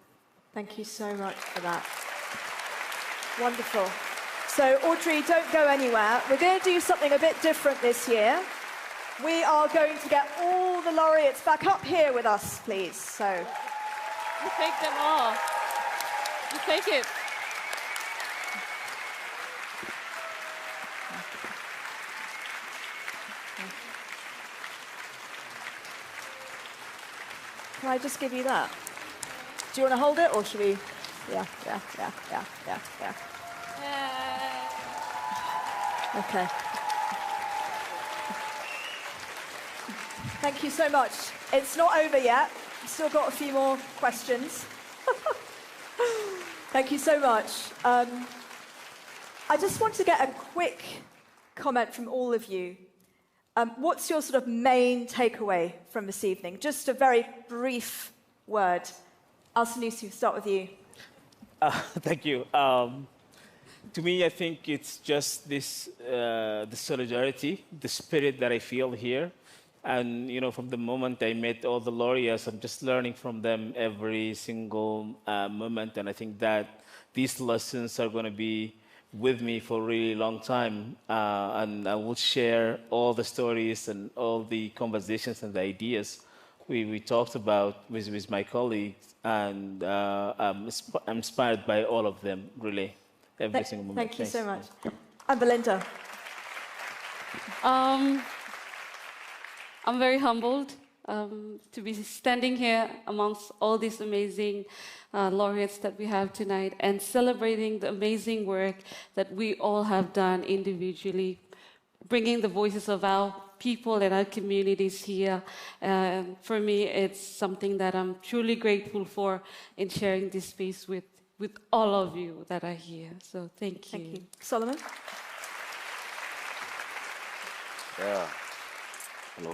Thank you so much for that. Wonderful. So, Audrey, don't go anywhere. We're going to do something a bit different this year. We are going to get all the laureates back up here with us, please. So, you take them all. You take it. Can I just give you that? Do you want to hold it, or should we? Yeah. Okay. Thank you so much. It's not over yet. We've still got a few more questions. Thank you so much. I just want to get a quick comment from all of you. What's your sort of main takeaway from this evening? Just a very brief word. Alsanusi, start with you. Thank you. To me, I think it's just this, the solidarity, the spirit that I feel here. And, you know, from the moment I met all the laureates, I'm just learning from them every single moment. And I think that these lessons are going to be with me for a really long time. And I will share all the stories and all the conversations and the ideas we talked about with my colleagues. And I'm inspired by all of them, really, every single moment. Thank you so much. And Belinda. I'm very humbled to be standing here amongst all these amazing laureates that we have tonight and celebrating the amazing work that we all have done individually, bringing the voices of our people and our communities here. For me, it's something that I'm truly grateful for in sharing this space with all of you that are here. So thank you. Thank you. Solomon? Yeah. Hello.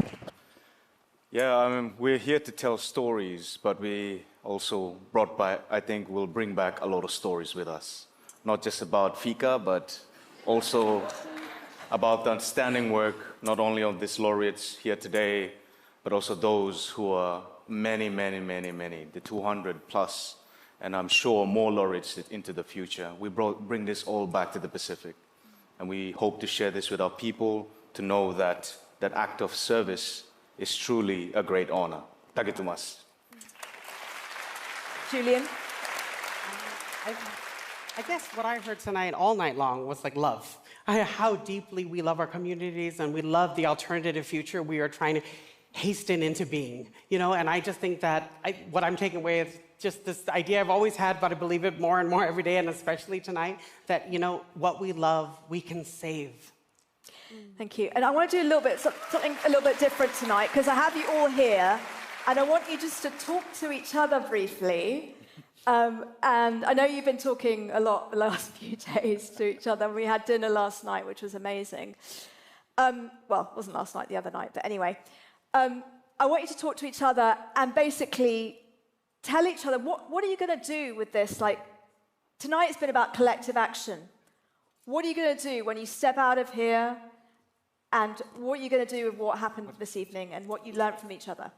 Yeah, I mean, we're here to tell stories, but we also will bring back a lot of stories with us. Not just about Fika, but also about the outstanding work, not only of these laureates here today, but also those who are many, the 200 plus, and I'm sure more laureates into the future. We bring this all back to the Pacific, and we hope to share this with our people to know that that act of service is truly a great honor. Takitumas. Julian? I guess what I heard tonight all night long was like love. How deeply we love our communities and we love the alternative future we are trying to hasten into being. You know, and I just think that what I'm taking away is just this idea I've always had, but I believe it more and more every day, and especially tonight, that, you know, what we love, we can save. Thank you. And I want to do something a little bit different tonight, because I have you all here, and I want you just to talk to each other briefly. And I know you've been talking a lot the last few days to each other. We had dinner last night, which was amazing. Well, it wasn't last night, the other night, but anyway. I want you to talk to each other and basically tell each other, what are you going to do with this? Like, tonight's been about collective action. What are you going to do when you step out of here? And what are you going to do with what happened this evening and what you learned from each other?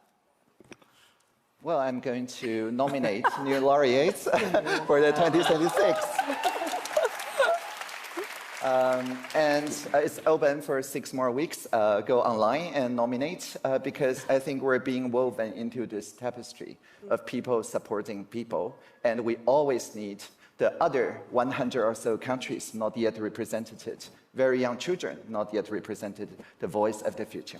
Well, I'm going to nominate new laureates for the 2026. And it's open for 6 more weeks. Go online and nominate, because I think we're being woven into this tapestry of people supporting people. And we always need the other 100 or so countries not yet represented, very young children not yet represented, the voice of the future.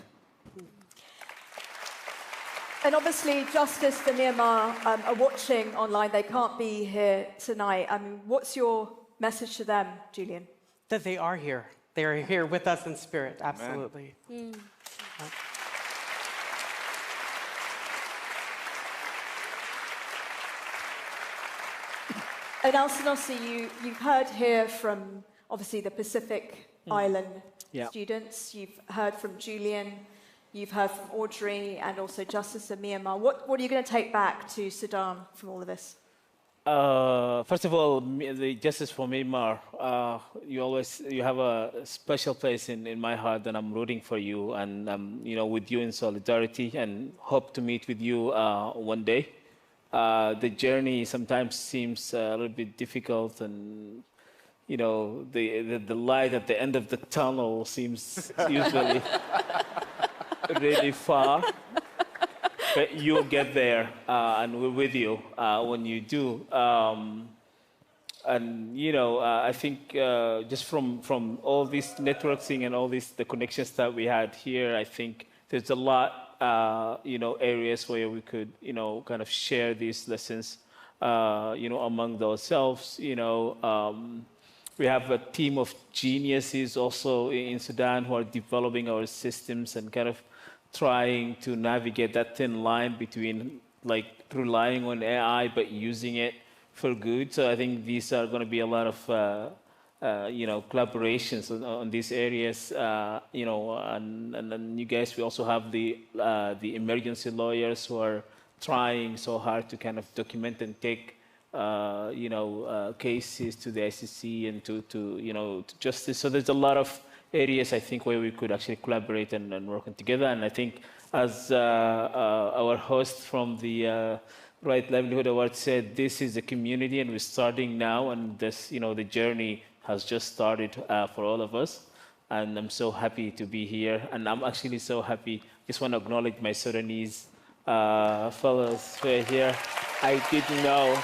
And obviously, Justice for Myanmar are watching online. They can't be here tonight. I mean, what's your message to them, Julian? That they are here. They are here with us in spirit, absolutely. And Alcinosi, you've heard here from, obviously, the Pacific Island students. You've heard from Julian. You've heard from Audrey and also Justice of Myanmar. What are you going to take back to Sudan from all of this? First of all, the Justice for Myanmar, you have a special place in my heart, and I'm rooting for you and you know, with you in solidarity, and hope to meet with you one day. The journey sometimes seems a little bit difficult, and you know, the light at the end of the tunnel seems usually really far. But you'll get there, and we're with you when you do. And you know, I think just from all this networking and all the connections that we had here, I think there's a lot, you know, areas where we could, you know, kind of share these lessons, you know, among ourselves. You know, we have a team of geniuses also in Sudan who are developing our systems and kind of trying to navigate that thin line between like relying on AI but using it for good. So I think these are going to be a lot of you know, collaborations on these areas. You know, and then you guys, we also have the emergency lawyers who are trying so hard to kind of document and take you know, cases to the ICC and to you know, to justice. So there's a lot of areas, I think, where we could actually collaborate and work together. And I think, as our host from the Right Livelihood Awards said, this is a community, and we're starting now, and this, you know, the journey has just started for all of us. And I'm so happy to be here, and I'm actually so happy. Just want to acknowledge my Sudanese fellows who are here. I didn't know.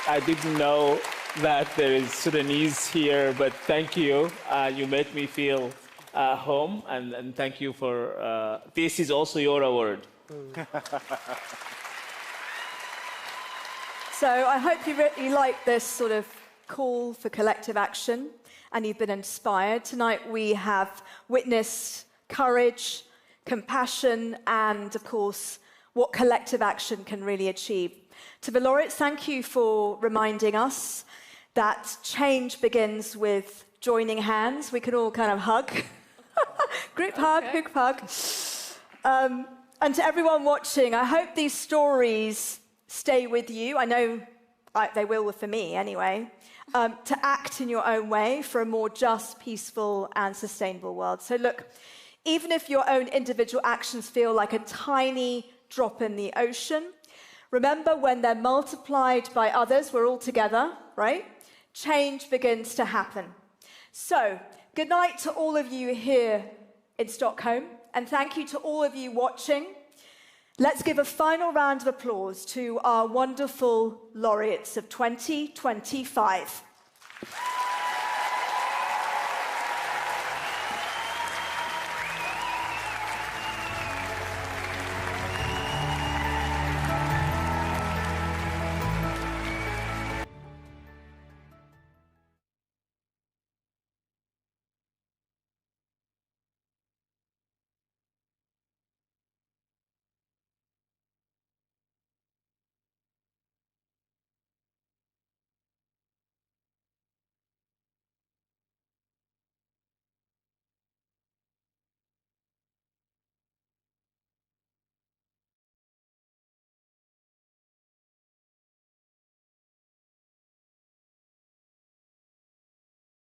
I didn't know that there is Sudanese here, but thank you. You made me feel home, and thank you for, this is also your award. So I hope you like this sort of call for collective action, and you've been inspired. Tonight we have witnessed courage, compassion, and of course, what collective action can really achieve. To the laureates, thank you for reminding us that change begins with joining hands. We can all kind of hug. Group hug, group hug. And to everyone watching, I hope these stories stay with you. I know they will for me anyway. To act in your own way for a more just, peaceful, and sustainable world. So look, even if your own individual actions feel like a tiny drop in the ocean, remember when they're multiplied by others, we're all together, right? Change begins to happen. So, good night to all of you here in Stockholm, and thank you to all of you watching. Let's give a final round of applause to our wonderful laureates of 2025.